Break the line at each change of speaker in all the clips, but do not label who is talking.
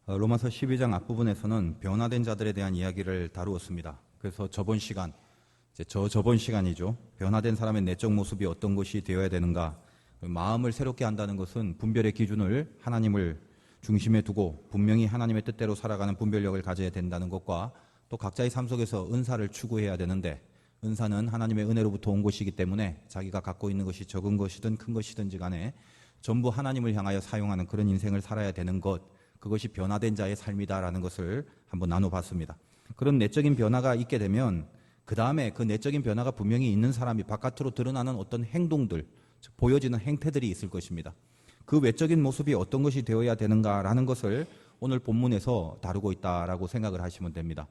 로마서 12장 앞부분에서는 변화된 자들에 대한 이야기를 다루었습니다. 그래서 저번 시간이죠. 변화된 사람의 내적 모습이 어떤 것이 되어야 되는가. 마음을 새롭게 한다는 것은 분별의 기준을 하나님을 중심에 두고 분명히 하나님의 뜻대로 살아가는 분별력을 가져야 된다는 것과 또 각자의 삶 속에서 은사를 추구해야 되는데, 은사는 하나님의 은혜로부터 온 것이기 때문에 자기가 갖고 있는 것이 적은 것이든 큰 것이든지 간에 전부 하나님을 향하여 사용하는 그런 인생을 살아야 되는 것, 그것이 변화된 자의 삶이다라는 것을 한번 나눠봤습니다. 그런 내적인 변화가 있게 되면 그 다음에 그 내적인 변화가 분명히 있는 사람이 바깥으로 드러나는 어떤 행동들, 보여지는 행태들이 있을 것입니다. 그 외적인 모습이 어떤 것이 되어야 되는가라는 것을 오늘 본문에서 다루고 있다라고 생각을 하시면 됩니다.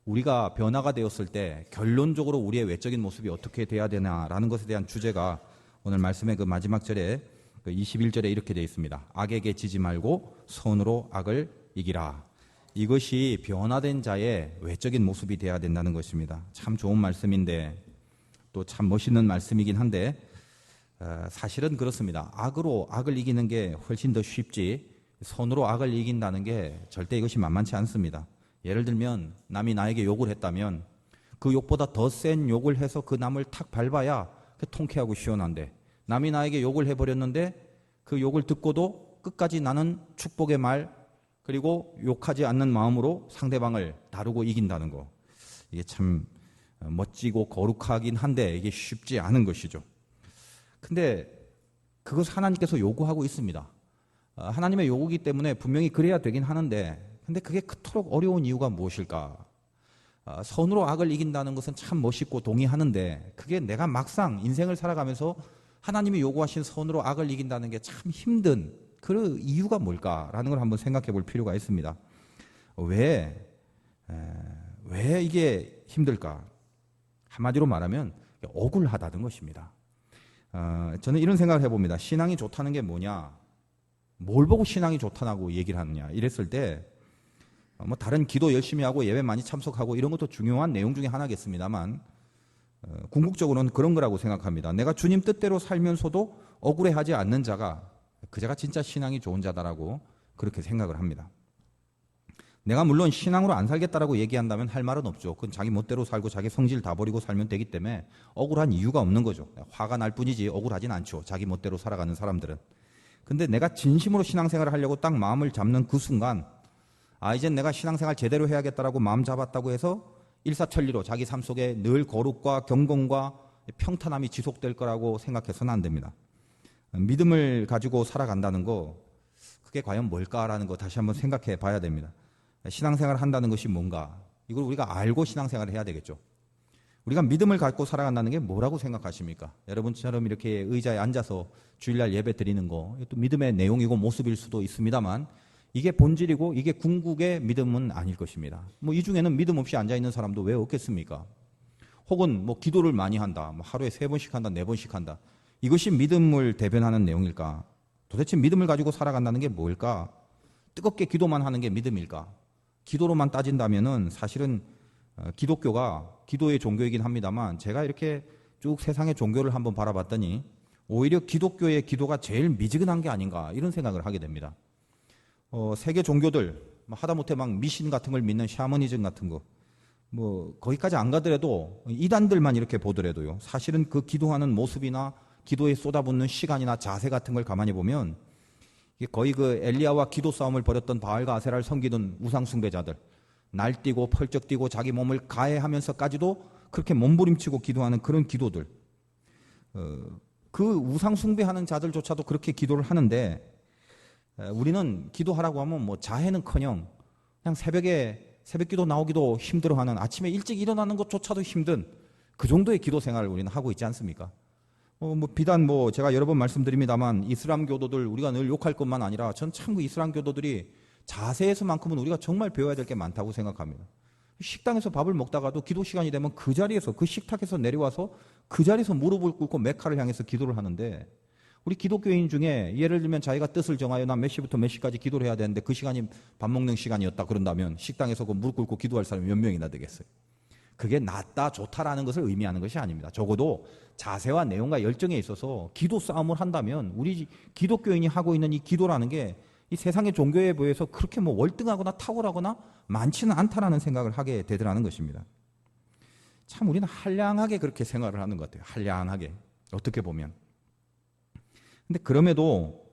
우리가 변화가 되었을 때 결론적으로 우리의 외적인 모습이 어떻게 돼야 되나라는 것에 대한 주제가 오늘 말씀의 그 마지막 절에 21절에 이렇게 되어 있습니다. 악에게 지지 말고 선으로 악을 이기라. 이것이 변화된 자의 외적인 모습이 되어야 된다는 것입니다. 참 좋은 말씀인데 또 참 멋있는 말씀이긴 한데 사실은 그렇습니다. 악으로 악을 이기는 게 훨씬 더 쉽지 선으로 악을 이긴다는 게 절대 이것이 만만치 않습니다. 예를 들면 남이 나에게 욕을 했다면 그 욕보다 더 센 욕을 해서 그 남을 탁 밟아야 통쾌하고 시원한데, 남이 나에게 욕을 해버렸는데 그 욕을 듣고도 끝까지 나는 축복의 말 그리고 욕하지 않는 마음으로 상대방을 다루고 이긴다는 거, 이게 참 멋지고 거룩하긴 한데 이게 쉽지 않은 것이죠. 근데 그것을 하나님께서 요구하고 있습니다. 하나님의 요구이기 때문에 분명히 그래야 되긴 하는데, 근데 그게 그토록 어려운 이유가 무엇일까? 선으로 악을 이긴다는 것은 참 멋있고 동의하는데 그게 내가 막상 인생을 살아가면서 하나님이 요구하신 선으로 악을 이긴다는 게 참 힘든 그 이유가 뭘까라는 걸 한번 생각해 볼 필요가 있습니다. 왜 이게 힘들까? 한마디로 말하면 억울하다는 것입니다. 저는 이런 생각을 해봅니다. 신앙이 좋다는 게 뭐냐? 뭘 보고 신앙이 좋다고 얘기를 하느냐? 이랬을 때 다른 기도 열심히 하고 예배 많이 참석하고 이런 것도 중요한 내용 중에 하나겠습니다만 궁극적으로는 그런 거라고 생각합니다. 내가 주님 뜻대로 살면서도 억울해하지 않는 자가 그 자가 진짜 신앙이 좋은 자다라고 그렇게 생각을 합니다. 내가 물론 신앙으로 안 살겠다라고 얘기한다면 할 말은 없죠. 그건 자기 멋대로 살고 자기 성질 다 버리고 살면 되기 때문에 억울한 이유가 없는 거죠. 화가 날 뿐이지 억울하진 않죠. 자기 멋대로 살아가는 사람들은. 근데 내가 진심으로 신앙생활을 하려고 딱 마음을 잡는 그 순간, 이젠 내가 신앙생활 제대로 해야겠다라고 마음 잡았다고 해서 일사천리로 자기 삶 속에 늘 거룩과 경건과 평탄함이 지속될 거라고 생각해서는 안 됩니다. 믿음을 가지고 살아간다는 거, 그게 과연 뭘까라는 거 다시 한번 생각해 봐야 됩니다. 신앙생활을 한다는 것이 뭔가, 이걸 우리가 알고 신앙생활을 해야 되겠죠. 우리가 믿음을 갖고 살아간다는 게 뭐라고 생각하십니까? 여러분처럼 이렇게 의자에 앉아서 주일날 예배 드리는 거, 또 믿음의 내용이고 모습일 수도 있습니다만 이게 본질이고 이게 궁극의 믿음은 아닐 것입니다. 이 중에는 믿음 없이 앉아있는 사람도 왜 없겠습니까? 혹은 기도를 많이 한다, 하루에 3번씩 한다, 4번씩 한다. 이것이 믿음을 대변하는 내용일까? 도대체 믿음을 가지고 살아간다는 게 뭘까? 뜨겁게 기도만 하는 게 믿음일까? 기도로만 따진다면은 사실은 기독교가 기도의 종교이긴 합니다만, 제가 이렇게 쭉 세상의 종교를 한번 바라봤더니 오히려 기독교의 기도가 제일 미지근한 게 아닌가 이런 생각을 하게 됩니다. 세계 종교들 하다못해 미신 같은 걸 믿는 샤머니즘 같은 거 거기까지 안 가더라도 이단들만 이렇게 보더라도요, 사실은 그 기도하는 모습이나 기도에 쏟아붓는 시간이나 자세 같은 걸 가만히 보면 이게 거의 그 엘리야와 기도 싸움을 벌였던 바알과 아세라를 섬기던 우상 숭배자들, 날뛰고 펄쩍 뛰고 자기 몸을 가해하면서까지도 그렇게 몸부림치고 기도하는 그런 기도들, 그 우상 숭배하는 자들조차도 그렇게 기도를 하는데, 우리는 기도하라고 하면 자해는커녕 그냥 새벽에 새벽기도 나오기도 힘들어하는, 아침에 일찍 일어나는 것조차도 힘든 그 정도의 기도 생활을 우리는 하고 있지 않습니까? 비단 제가 여러 번 말씀드립니다만 이슬람 교도들 우리가 늘 욕할 것만 아니라 전 참 그 이슬람 교도들이 자세에서만큼은 우리가 정말 배워야 될 게 많다고 생각합니다. 식당에서 밥을 먹다가도 기도 시간이 되면 그 자리에서, 그 식탁에서 내려와서 그 자리에서 무릎을 꿇고 메카를 향해서 기도를 하는데, 우리 기독교인 중에 예를 들면 자기가 뜻을 정하여 난 몇 시부터 몇 시까지 기도를 해야 되는데 그 시간이 밥 먹는 시간이었다 그런다면 식당에서 그 무릎 꿇고 기도할 사람이 몇 명이나 되겠어요? 그게 낫다 좋다라는 것을 의미하는 것이 아닙니다. 적어도 자세와 내용과 열정에 있어서 기도 싸움을 한다면 우리 기독교인이 하고 있는 이 기도라는 게 이 세상의 종교에 비해서 그렇게 뭐 월등하거나 탁월하거나 많지는 않다라는 생각을 하게 되더라는 것입니다. 참 우리는 한량하게 그렇게 생활을 하는 것 같아요. 한량하게. 어떻게 보면. 근데 그럼에도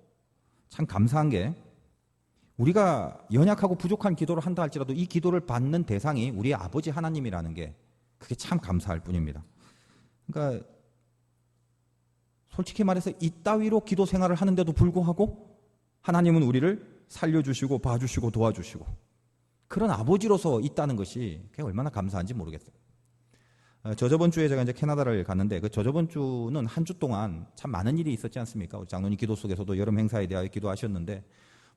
참 감사한 게 우리가 연약하고 부족한 기도를 한다 할지라도 이 기도를 받는 대상이 우리의 아버지 하나님이라는 게 그게 참 감사할 뿐입니다. 그러니까 솔직히 말해서 이따위로 기도 생활을 하는데도 불구하고 하나님은 우리를 살려주시고 봐주시고 도와주시고 그런 아버지로서 있다는 것이 그게 얼마나 감사한지 모르겠어요. 저저번 주에 제가 이제 캐나다를 갔는데 그 저저번 주는 한 주 동안 참 많은 일이 있었지 않습니까? 우리 장로님 기도 속에서도 여름 행사에 대하여 기도하셨는데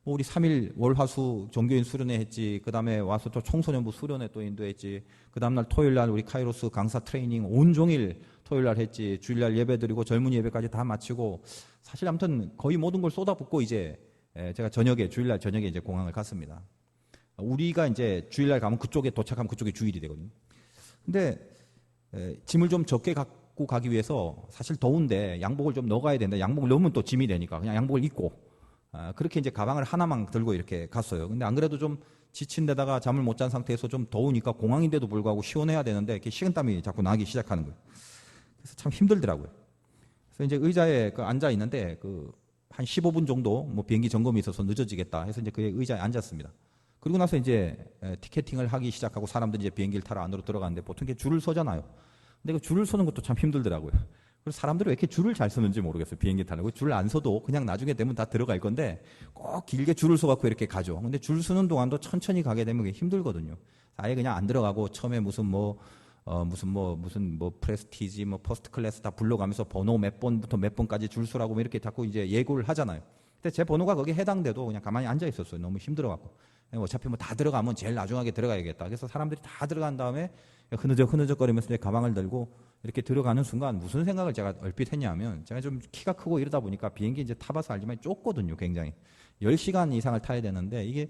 뭐 우리 3일 월화수 종교인 수련회 했지. 그 다음에 와서 또 청소년부 수련회 또 인도했지. 그 다음날 토요일날 우리 카이로스 강사 트레이닝 온종일 토요일날 했지. 주일날 예배 드리고 젊은이 예배까지 다 마치고 사실 아무튼 거의 모든 걸 쏟아붓고 이제 제가 주일날 저녁에 이제 공항을 갔습니다. 우리가 이제 주일날 가면 그쪽에 도착하면 그쪽에 주일이 되거든요. 근데 짐을 좀 적게 갖고 가기 위해서 사실 더운데 양복을 좀 넣어가야 되는데 양복을 넣으면 또 짐이 되니까 그냥 양복을 입고 그렇게 이제 가방을 하나만 들고 이렇게 갔어요. 근데 안 그래도 좀 지친 데다가 잠을 못 잔 상태에서 좀 더우니까 공항인데도 불구하고 시원해야 되는데 이렇게 식은땀이 자꾸 나기 시작하는 거예요. 그래서 참 힘들더라고요. 그래서 이제 의자에 앉아 있는데 한 15분 정도 뭐 비행기 점검이 있어서 늦어지겠다 해서 이제 그 의자에 앉았습니다. 그리고 나서 이제 티켓팅을 하기 시작하고 사람들이 이제 비행기를 타러 안으로 들어가는데 보통 이렇게 줄을 서잖아요. 근데 그 줄을 서는 것도 참 힘들더라고요. 그래서 사람들이 왜 이렇게 줄을 잘 서는지 모르겠어요. 비행기 타려고. 줄을 안 서도 그냥 나중에 되면 다 들어갈 건데 꼭 길게 줄을 서갖고 이렇게 가죠. 근데 줄 서는 동안도 천천히 가게 되면 그게 힘들거든요. 아예 그냥 안 들어가고 처음에 무슨 프레스티지, 퍼스트 클래스 다 불러가면서 번호 몇 번부터 몇 번까지 줄 서라고 이렇게 자꾸 이제 예고를 하잖아요. 근데 제 번호가 거기에 해당돼도 그냥 가만히 앉아 있었어요. 너무 힘들어갖고. 어차피 뭐 다 들어가면 제일 나중하게 들어가야겠다. 그래서 사람들이 다 들어간 다음에 흐느적거리면서 이제 가방을 들고 이렇게 들어가는 순간 무슨 생각을 제가 얼핏 했냐면 제가 좀 키가 크고 이러다 보니까 비행기 이제 타봐서 알지만 좁거든요. 굉장히 10시간 이상을 타야 되는데 이게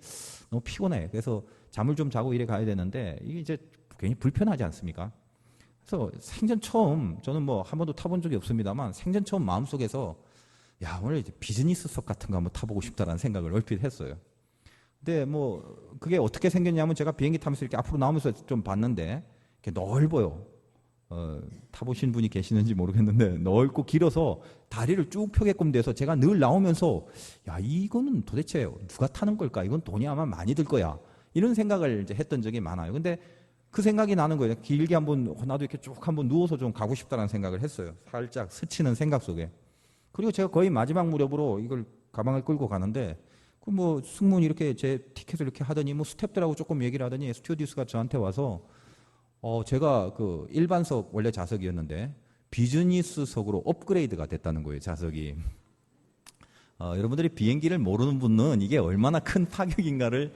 너무 피곤해. 그래서 잠을 좀 자고 이래 가야 되는데 이게 이제 괜히 불편하지 않습니까? 그래서 생전 처음 저는 뭐 한 번도 타본 적이 없습니다만 생전 처음 마음속에서 야 오늘 이제 비즈니스석 같은 거 한번 타보고 싶다라는 생각을 얼핏 했어요. 근데 뭐 그게 어떻게 생겼냐면 제가 비행기 타면서 이렇게 앞으로 나오면서 좀 봤는데 이렇게 넓어요. 타보신 분이 계시는지 모르겠는데 넓고 길어서 다리를 쭉 펴게끔 돼서 제가 늘 나오면서 야 이거는 도대체 누가 타는 걸까? 이건 돈이 아마 많이 들 거야. 이런 생각을 이제 했던 적이 많아요. 근데 그 생각이 나는 거예요. 길게 한번 나도 이렇게 쭉 한번 누워서 좀 가고 싶다는 생각을 했어요. 살짝 스치는 생각 속에. 그리고 제가 거의 마지막 무렵으로 이걸 가방을 끌고 가는데 그 뭐 승무원이 이렇게 제 티켓을 이렇게 하더니 뭐 스태프들하고 조금 얘기를 하더니 스튜어디스가 저한테 와서 제가 그 일반석 원래 좌석이었는데 비즈니스석으로 업그레이드가 됐다는 거예요. 좌석이. 여러분들이 비행기를 모르는 분은 이게 얼마나 큰 파격인가를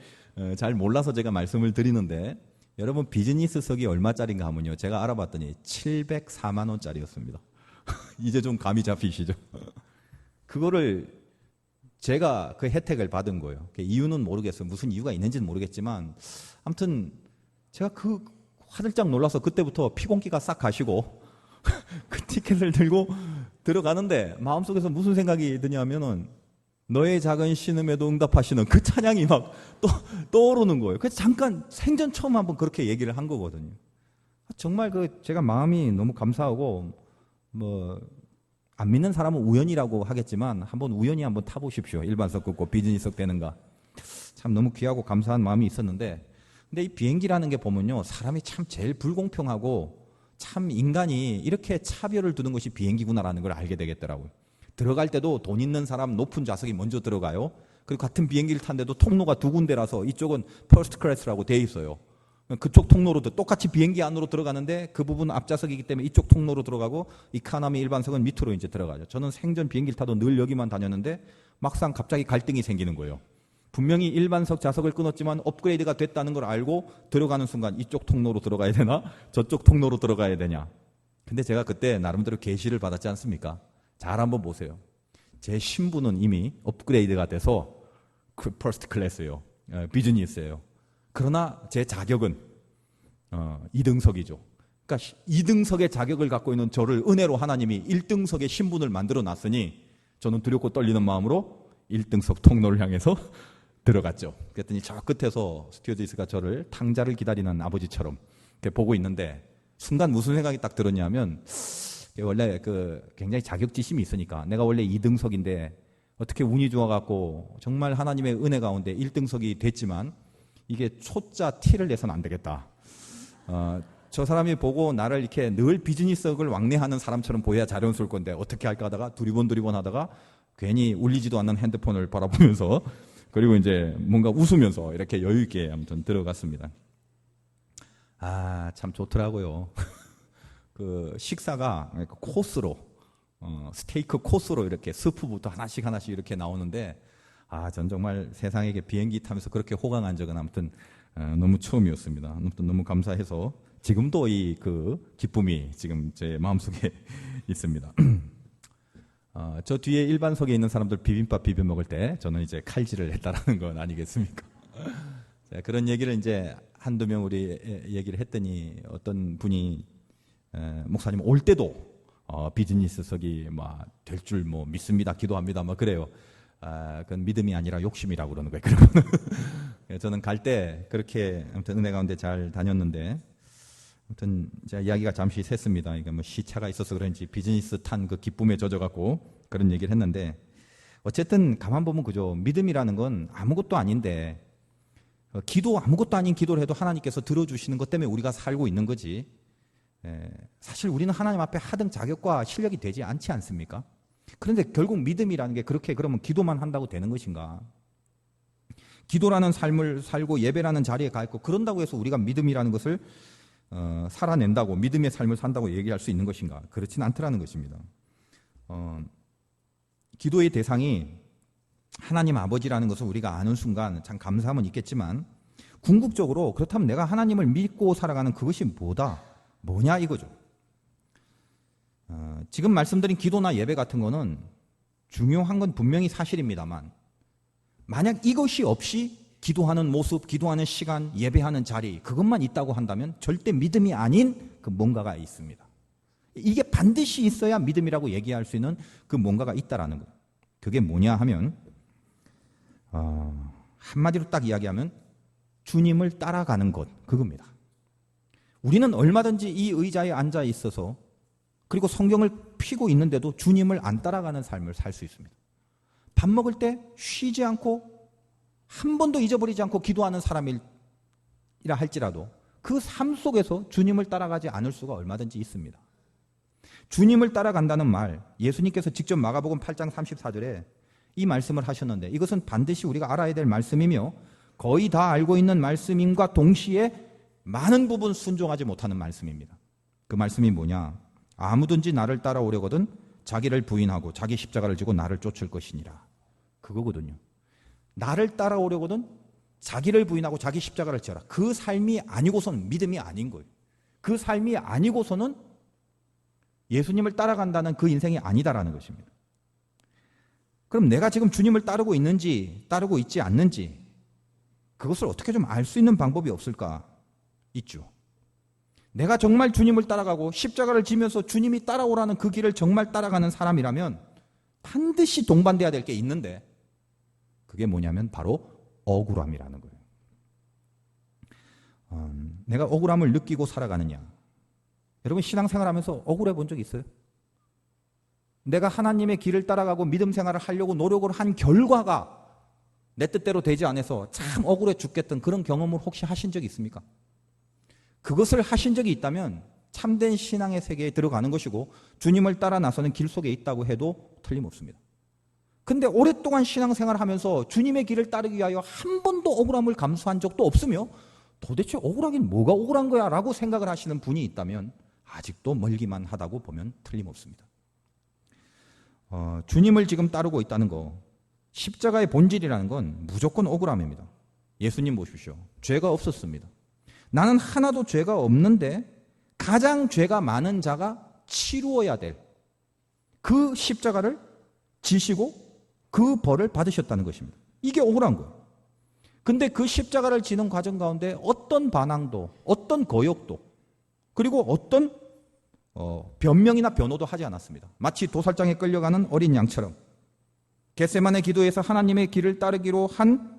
잘 몰라서 제가 말씀을 드리는데 여러분 비즈니스석이 얼마짜리인가 하면요. 제가 알아봤더니 704만 원짜리였습니다. 이제 좀 감이 잡히시죠? 그거를 제가 그 혜택을 받은 거예요. 이유는 모르겠어요. 무슨 이유가 있는지는 모르겠지만 아무튼 제가 그 화들짝 놀라서 그때부터 피곤기가 싹 가시고 그 티켓을 들고 들어가는데 마음속에서 무슨 생각이 드냐면은 너의 작은 신음에도 응답하시는 그 찬양이 막 떠오르는 거예요. 그래서 잠깐 생전 처음 한번 그렇게 얘기를 한 거거든요. 정말 제가 마음이 너무 감사하고 안 믿는 사람은 우연이라고 하겠지만 우연히 한번 타보십시오. 일반석 끊고 비즈니스석 되는가. 참 너무 귀하고 감사한 마음이 있었는데 근데 이 비행기라는 게 보면요. 사람이 참 제일 불공평하고 참 인간이 이렇게 차별을 두는 것이 비행기구나라는 걸 알게 되겠더라고요. 들어갈 때도 돈 있는 사람 높은 좌석이 먼저 들어가요. 그리고 같은 비행기를 탄데도 통로가 두 군데라서 이쪽은 퍼스트 클래스라고 돼 있어요. 그쪽 통로로도 똑같이 비행기 안으로 들어가는데 그 부분은 앞좌석이기 때문에 이쪽 통로로 들어가고 이카노미 일반석은 밑으로 이제 들어가죠. 저는 생전 비행기를 타도 늘 여기만 다녔는데 막상 갑자기 갈등이 생기는 거예요. 분명히 일반석 좌석을 끊었지만 업그레이드가 됐다는 걸 알고 들어가는 순간 이쪽 통로로 들어가야 되나 저쪽 통로로 들어가야 되냐. 근데 제가 그때 나름대로 계시를 받았지 않습니까? 잘 한번 보세요. 제 신분은 이미 업그레이드가 돼서 그 퍼스트 클래스예요. 비즈니스예요. 그러나 제 자격은 2등석이죠. 그러니까 2등석의 자격을 갖고 있는 저를 은혜로 하나님이 1등석의 신분을 만들어 놨으니 저는 두렵고 떨리는 마음으로 1등석 통로를 향해서 들어갔죠. 그랬더니 저 끝에서 스튜어디스가 저를 탕자를 기다리는 아버지처럼 이렇게 보고 있는데 순간 무슨 생각이 딱 들었냐면 원래 굉장히 자격지심이 있으니까 내가 원래 2등석인데 어떻게 운이 좋아갖고 정말 하나님의 은혜 가운데 1등석이 됐지만 이게 초자 티를 내서는 안 되겠다. 저 사람이 보고 나를 이렇게 늘 비즈니스석을 왕래하는 사람처럼 보여야 자연스러울 건데 어떻게 할까 하다가 두리번 하다가 괜히 울리지도 않는 핸드폰을 바라보면서 그리고 이제 뭔가 웃으면서 이렇게 여유 있게 아무튼 들어갔습니다. 참 좋더라고요. 그 식사가 코스로 스테이크 코스로 이렇게 스프부터 하나씩 이렇게 나오는데 전 정말 세상에 비행기 타면서 그렇게 호강한 적은 아무튼 너무 처음이었습니다. 아무튼 너무 감사해서 지금도 이 기쁨이 지금 제 마음속에 있습니다. 저 뒤에 일반석에 있는 사람들 비빔밥 비벼 먹을 때 저는 이제 칼질을 했다라는 건 아니겠습니까? 자, 그런 얘기를 이제 한두 명 우리 얘기를 했더니 어떤 분이 목사님 올 때도 비즈니스석이 될 줄 믿습니다, 기도합니다, 그래요. 그건 믿음이 아니라 욕심이라고 그러는 거예요. 그러면 저는 갈 때 그렇게 아무튼 은혜 가운데 잘 다녔는데 아무튼 제가 이야기가 잠시 샜습니다. 이게 시차가 있어서 그런지 비즈니스 탄 그 기쁨에 젖어갖고 그런 얘기를 했는데 어쨌든 가만 보면 그죠. 믿음이라는 건 아무것도 아닌데 기도 아무것도 아닌 기도를 해도 하나님께서 들어주시는 것 때문에 우리가 살고 있는 거지. 사실 우리는 하나님 앞에 하등 자격과 실력이 되지 않지 않습니까? 그런데 결국 믿음이라는 게 그렇게 그러면 기도만 한다고 되는 것인가? 기도라는 삶을 살고 예배라는 자리에 가 있고 그런다고 해서 우리가 믿음이라는 것을 살아낸다고 믿음의 삶을 산다고 얘기할 수 있는 것인가? 그렇진 않더라는 것입니다. 기도의 대상이 하나님 아버지라는 것을 우리가 아는 순간 참 감사함은 있겠지만 궁극적으로 그렇다면 내가 하나님을 믿고 살아가는 그것이 뭐냐 이거죠. 지금 말씀드린 기도나 예배 같은 거는 중요한 건 분명히 사실입니다만 만약 이것이 없이 기도하는 모습, 기도하는 시간, 예배하는 자리 그것만 있다고 한다면 절대 믿음이 아닌 그 뭔가가 있습니다. 이게 반드시 있어야 믿음이라고 얘기할 수 있는 그 뭔가가 있다라는 거예요. 그게 뭐냐 하면 한마디로 딱 이야기하면 주님을 따라가는 것 그겁니다. 우리는 얼마든지 이 의자에 앉아 있어서 그리고 성경을 펴고 있는데도 주님을 안 따라가는 삶을 살 수 있습니다. 밥 먹을 때 쉬지 않고 한 번도 잊어버리지 않고 기도하는 사람이라 할지라도 그 삶 속에서 주님을 따라가지 않을 수가 얼마든지 있습니다. 주님을 따라간다는 말 예수님께서 직접 마가복음 8장 34절에 이 말씀을 하셨는데 이것은 반드시 우리가 알아야 될 말씀이며 거의 다 알고 있는 말씀임과 동시에 많은 부분 순종하지 못하는 말씀입니다. 그 말씀이 뭐냐? 아무든지 나를 따라오려거든 자기를 부인하고 자기 십자가를 지고 나를 쫓을 것이니라. 그거거든요. 나를 따라오려거든 자기를 부인하고 자기 십자가를 지어라. 그 삶이 아니고서는 믿음이 아닌 거예요. 그 삶이 아니고서는 예수님을 따라간다는 그 인생이 아니다라는 것입니다. 그럼 내가 지금 주님을 따르고 있는지 따르고 있지 않는지 그것을 어떻게 좀 알 수 있는 방법이 없을까? 있죠. 내가 정말 주님을 따라가고 십자가를 지면서 주님이 따라오라는 그 길을 정말 따라가는 사람이라면 반드시 동반돼야 될 게 있는데 그게 뭐냐면 바로 억울함이라는 거예요. 내가 억울함을 느끼고 살아가느냐. 여러분 신앙생활하면서 억울해 본 적 있어요? 내가 하나님의 길을 따라가고 믿음 생활을 하려고 노력을 한 결과가 내 뜻대로 되지 않아서 참 억울해 죽겠던 그런 경험을 혹시 하신 적이 있습니까? 그것을 하신 적이 있다면 참된 신앙의 세계에 들어가는 것이고 주님을 따라 나서는 길 속에 있다고 해도 틀림없습니다. 근데 오랫동안 신앙생활을 하면서 주님의 길을 따르기 위하여 한 번도 억울함을 감수한 적도 없으며 도대체 억울하긴 뭐가 억울한 거야 라고 생각을 하시는 분이 있다면 아직도 멀기만 하다고 보면 틀림없습니다. 주님을 지금 따르고 있다는 거 십자가의 본질이라는 건 무조건 억울함입니다. 예수님 보십시오. 죄가 없었습니다. 나는 하나도 죄가 없는데 가장 죄가 많은 자가 치루어야 될 그 십자가를 지시고 그 벌을 받으셨다는 것입니다. 이게 억울한 거예요. 근데 그 십자가를 지는 과정 가운데 어떤 반항도 어떤 거역도 그리고 어떤 변명이나 변호도 하지 않았습니다. 마치 도살장에 끌려가는 어린 양처럼 겟세마네 기도에서 하나님의 길을 따르기로 한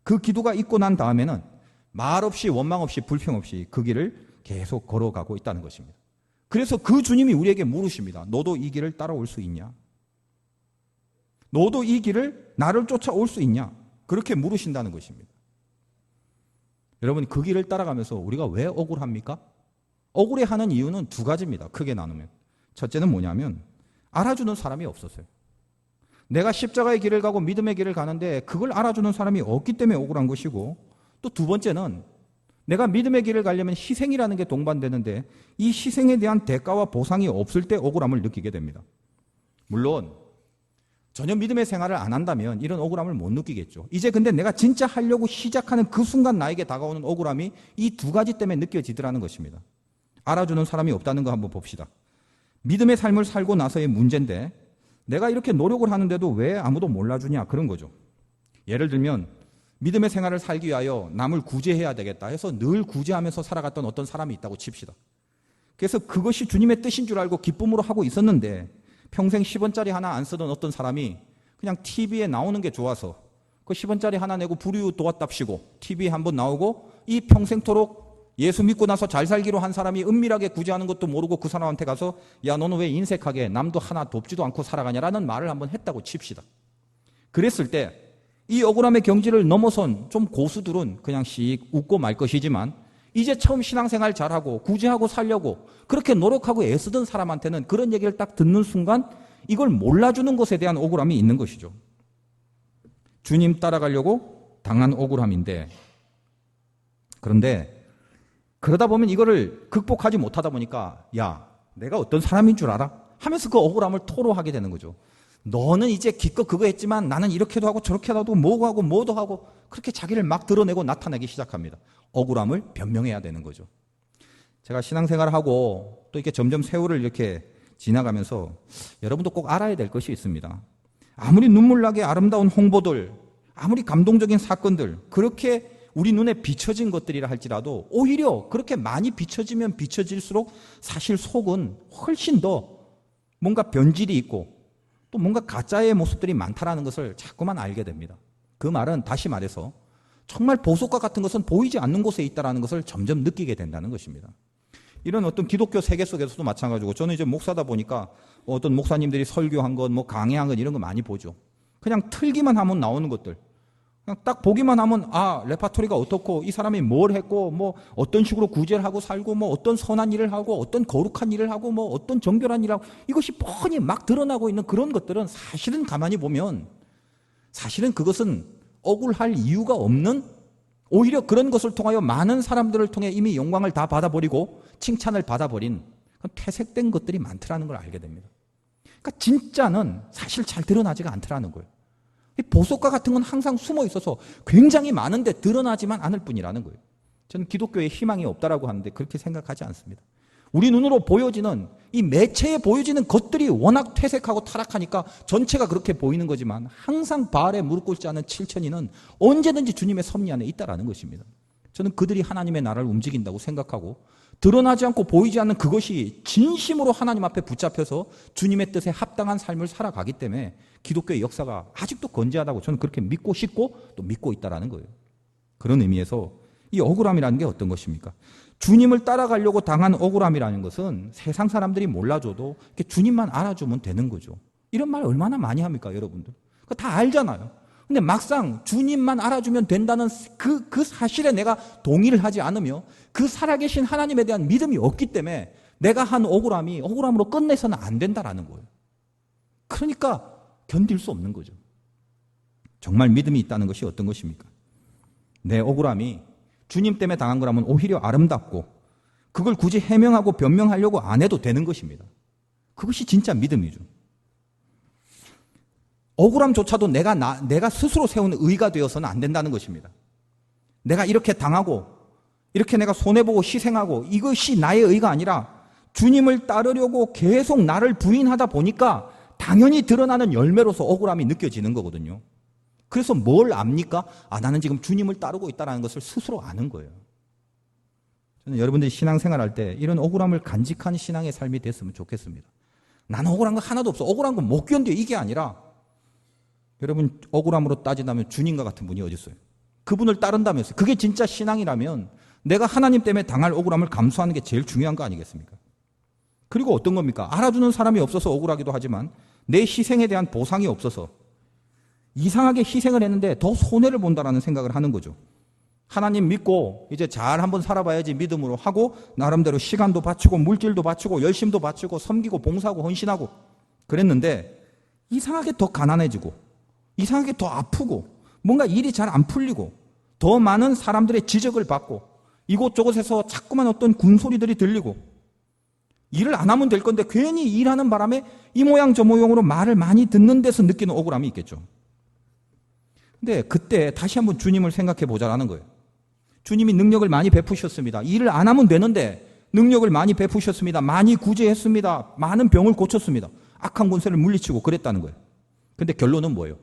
그 기도가 있고 난 다음에는 말없이 원망 없이 불평 없이 그 길을 계속 걸어가고 있다는 것입니다. 그래서 그 주님이 우리에게 물으십니다. 너도 이 길을 따라올 수 있냐? 너도 이 길을 나를 쫓아올 수 있냐? 그렇게 물으신다는 것입니다. 여러분, 그 길을 따라가면서 우리가 왜 억울합니까? 억울해하는 이유는 두 가지입니다. 크게 나누면. 첫째는 뭐냐면 알아주는 사람이 없었어요. 내가 십자가의 길을 가고 믿음의 길을 가는데 그걸 알아주는 사람이 없기 때문에 억울한 것이고, 또 두 번째는 내가 믿음의 길을 가려면 희생이라는 게 동반되는데 이 희생에 대한 대가와 보상이 없을 때 억울함을 느끼게 됩니다. 물론 전혀 믿음의 생활을 안 한다면 이런 억울함을 못 느끼겠죠. 이제 근데 내가 진짜 하려고 시작하는 그 순간 나에게 다가오는 억울함이 이 두 가지 때문에 느껴지더라는 것입니다. 알아주는 사람이 없다는 거 한번 봅시다. 믿음의 삶을 살고 나서의 문제인데 내가 이렇게 노력을 하는데도 왜 아무도 몰라주냐, 그런 거죠. 예를 들면 믿음의 생활을 살기 위하여 남을 구제해야 되겠다 해서 늘 구제하면서 살아갔던 어떤 사람이 있다고 칩시다. 그래서 그것이 주님의 뜻인 줄 알고 기쁨으로 하고 있었는데 평생 10원짜리 하나 안 쓰던 어떤 사람이 그냥 TV에 나오는 게 좋아서 그 10원짜리 하나 내고 불이웃 도왔답시고 TV에 한번 나오고 이 평생토록 예수 믿고 나서 잘 살기로 한 사람이 은밀하게 구제하는 것도 모르고 그 사람한테 가서 야, 너는 왜 인색하게 남도 하나 돕지도 않고 살아가냐라는 말을 한번 했다고 칩시다. 그랬을 때 이 억울함의 경지를 넘어선 좀 고수들은 그냥 씩 웃고 말 것이지만 이제 처음 신앙생활 잘하고 구제하고 살려고 그렇게 노력하고 애쓰던 사람한테는 그런 얘기를 딱 듣는 순간 이걸 몰라주는 것에 대한 억울함이 있는 것이죠. 주님 따라가려고 당한 억울함인데, 그런데 그러다 보면 이거를 극복하지 못하다 보니까 야, 내가 어떤 사람인 줄 알아? 하면서 그 억울함을 토로하게 되는 거죠. 너는 이제 기껏 그거 했지만 나는 이렇게도 하고 저렇게도 하고 뭐고 하고 뭐도 하고 그렇게 자기를 막 드러내고 나타내기 시작합니다. 억울함을 변명해야 되는 거죠. 제가 신앙생활을 하고 또 이렇게 점점 세월을 이렇게 지나가면서 여러분도 꼭 알아야 될 것이 있습니다. 아무리 눈물나게 아름다운 홍보들, 아무리 감동적인 사건들, 그렇게 우리 눈에 비춰진 것들이라 할지라도 오히려 그렇게 많이 비춰지면 비춰질수록 사실 속은 훨씬 더 뭔가 변질이 있고 또 뭔가 가짜의 모습들이 많다라는 것을 자꾸만 알게 됩니다. 그 말은 다시 말해서 정말 보석과 같은 것은 보이지 않는 곳에 있다는 것을 점점 느끼게 된다는 것입니다. 이런 어떤 기독교 세계 속에서도 마찬가지고, 저는 이제 목사다 보니까 어떤 목사님들이 설교한 것, 뭐 강의한 것 이런 거 많이 보죠. 그냥 틀기만 하면 나오는 것들, 그냥 딱 보기만 하면 아, 레파토리가 어떻고 이 사람이 뭘 했고 뭐 어떤 식으로 구제를 하고 살고 뭐 어떤 선한 일을 하고 어떤 거룩한 일을 하고 뭐 어떤 정결한 일을 하고 이것이 뻔히 막 드러나고 있는 그런 것들은 사실은 가만히 보면 사실은 그것은 억울할 이유가 없는, 오히려 그런 것을 통하여 많은 사람들을 통해 이미 영광을 다 받아버리고 칭찬을 받아버린 퇴색된 것들이 많더라는 걸 알게 됩니다. 그러니까 진짜는 사실 잘 드러나지가 않더라는 거예요. 보석과 같은 건 항상 숨어 있어서 굉장히 많은데 드러나지만 않을 뿐이라는 거예요. 저는 기독교에 희망이 없다라고 하는데 그렇게 생각하지 않습니다. 우리 눈으로 보여지는 이 매체에 보여지는 것들이 워낙 퇴색하고 타락하니까 전체가 그렇게 보이는 거지만 항상 바알에 무릎 꿇지 않은 7천인은 언제든지 주님의 섭리 안에 있다라는 것입니다. 저는 그들이 하나님의 나라를 움직인다고 생각하고 드러나지 않고 보이지 않는 그것이 진심으로 하나님 앞에 붙잡혀서 주님의 뜻에 합당한 삶을 살아가기 때문에 기독교의 역사가 아직도 건재하다고 저는 그렇게 믿고 싶고 또 믿고 있다라는 거예요. 그런 의미에서 이 억울함이라는 게 어떤 것입니까? 주님을 따라가려고 당한 억울함이라는 것은 세상 사람들이 몰라줘도 주님만 알아주면 되는 거죠. 이런 말 얼마나 많이 합니까, 여러분들? 그거 다 알잖아요. 근데 막상 주님만 알아주면 된다는 그 사실에 내가 동의를 하지 않으며 그 살아계신 하나님에 대한 믿음이 없기 때문에 내가 한 억울함이 억울함으로 끝내서는 안 된다라는 거예요. 그러니까 견딜 수 없는 거죠. 정말 믿음이 있다는 것이 어떤 것입니까? 내 억울함이 주님 때문에 당한 거라면 오히려 아름답고 그걸 굳이 해명하고 변명하려고 안 해도 되는 것입니다. 그것이 진짜 믿음이죠. 억울함조차도 내가 스스로 세우는 의가 되어서는 안 된다는 것입니다. 내가 이렇게 당하고 이렇게 내가 손해보고 희생하고 이것이 나의 의가 아니라 주님을 따르려고 계속 나를 부인하다 보니까 당연히 드러나는 열매로서 억울함이 느껴지는 거거든요. 그래서 뭘 압니까? 아, 나는 지금 주님을 따르고 있다는 것을 스스로 아는 거예요. 저는 여러분들이 신앙생활할 때 이런 억울함을 간직한 신앙의 삶이 됐으면 좋겠습니다. 나는 억울한 거 하나도 없어. 억울한 건 못 견뎌. 이게 아니라 여러분 억울함으로 따진다면 주님과 같은 분이 어디 있어요? 그분을 따른다면서요. 그게 진짜 신앙이라면 내가 하나님 때문에 당할 억울함을 감수하는 게 제일 중요한 거 아니겠습니까? 그리고 어떤 겁니까? 알아주는 사람이 없어서 억울하기도 하지만 내 희생에 대한 보상이 없어서 이상하게 희생을 했는데 더 손해를 본다라는 생각을 하는 거죠. 하나님 믿고 이제 잘 한번 살아봐야지 믿음으로 하고 나름대로 시간도 바치고 물질도 바치고 열심도 바치고 섬기고 봉사하고 헌신하고 그랬는데 이상하게 더 가난해지고 이상하게 더 아프고 뭔가 일이 잘 안 풀리고 더 많은 사람들의 지적을 받고 이곳저곳에서 자꾸만 어떤 군소리들이 들리고 일을 안 하면 될 건데 괜히 일하는 바람에 이 모양 저 모양으로 말을 많이 듣는 데서 느끼는 억울함이 있겠죠. 근데 그때 다시 한번 주님을 생각해 보자라는 거예요. 주님이 능력을 많이 베푸셨습니다. 일을 안 하면 되는데 능력을 많이 베푸셨습니다. 많이 구제했습니다. 많은 병을 고쳤습니다. 악한 권세를 물리치고 그랬다는 거예요. 근데 결론은 뭐예요?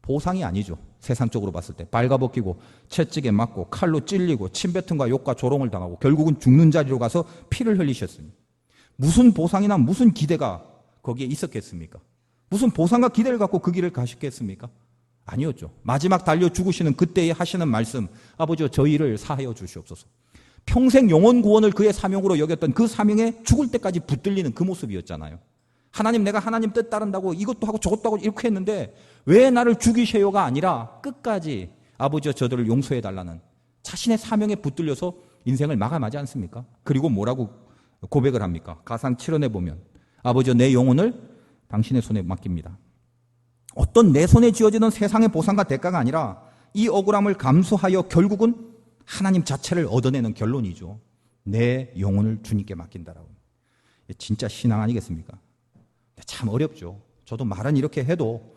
보상이 아니죠. 세상적으로 봤을 때 발가벗기고 채찍에 맞고 칼로 찔리고 침뱉음과 욕과 조롱을 당하고 결국은 죽는 자리로 가서 피를 흘리셨습니다. 무슨 보상이나 무슨 기대가 거기에 있었겠습니까? 무슨 보상과 기대를 갖고 그 길을 가셨겠습니까? 아니었죠. 마지막 달려 죽으시는 그때에 하시는 말씀, 아버지여 저희를 사하여 주시옵소서. 평생 영혼 구원을 그의 사명으로 여겼던 그 사명에 죽을 때까지 붙들리는 그 모습이었잖아요. 하나님 내가 하나님 뜻 따른다고 이것도 하고 저것도 하고 이렇게 했는데 왜 나를 죽이셔요가 아니라 끝까지 아버지여 저들을 용서해 달라는 자신의 사명에 붙들려서 인생을 마감하지 않습니까? 그리고 뭐라고 고백을 합니까? 가상 7원에 보면 아버지여 내 영혼을 당신의 손에 맡깁니다. 어떤 내 손에 쥐어지는 세상의 보상과 대가가 아니라 이 억울함을 감수하여 결국은 하나님 자체를 얻어내는 결론이죠. 내 영혼을 주님께 맡긴다라고. 진짜 신앙 아니겠습니까? 참 어렵죠. 저도 말은 이렇게 해도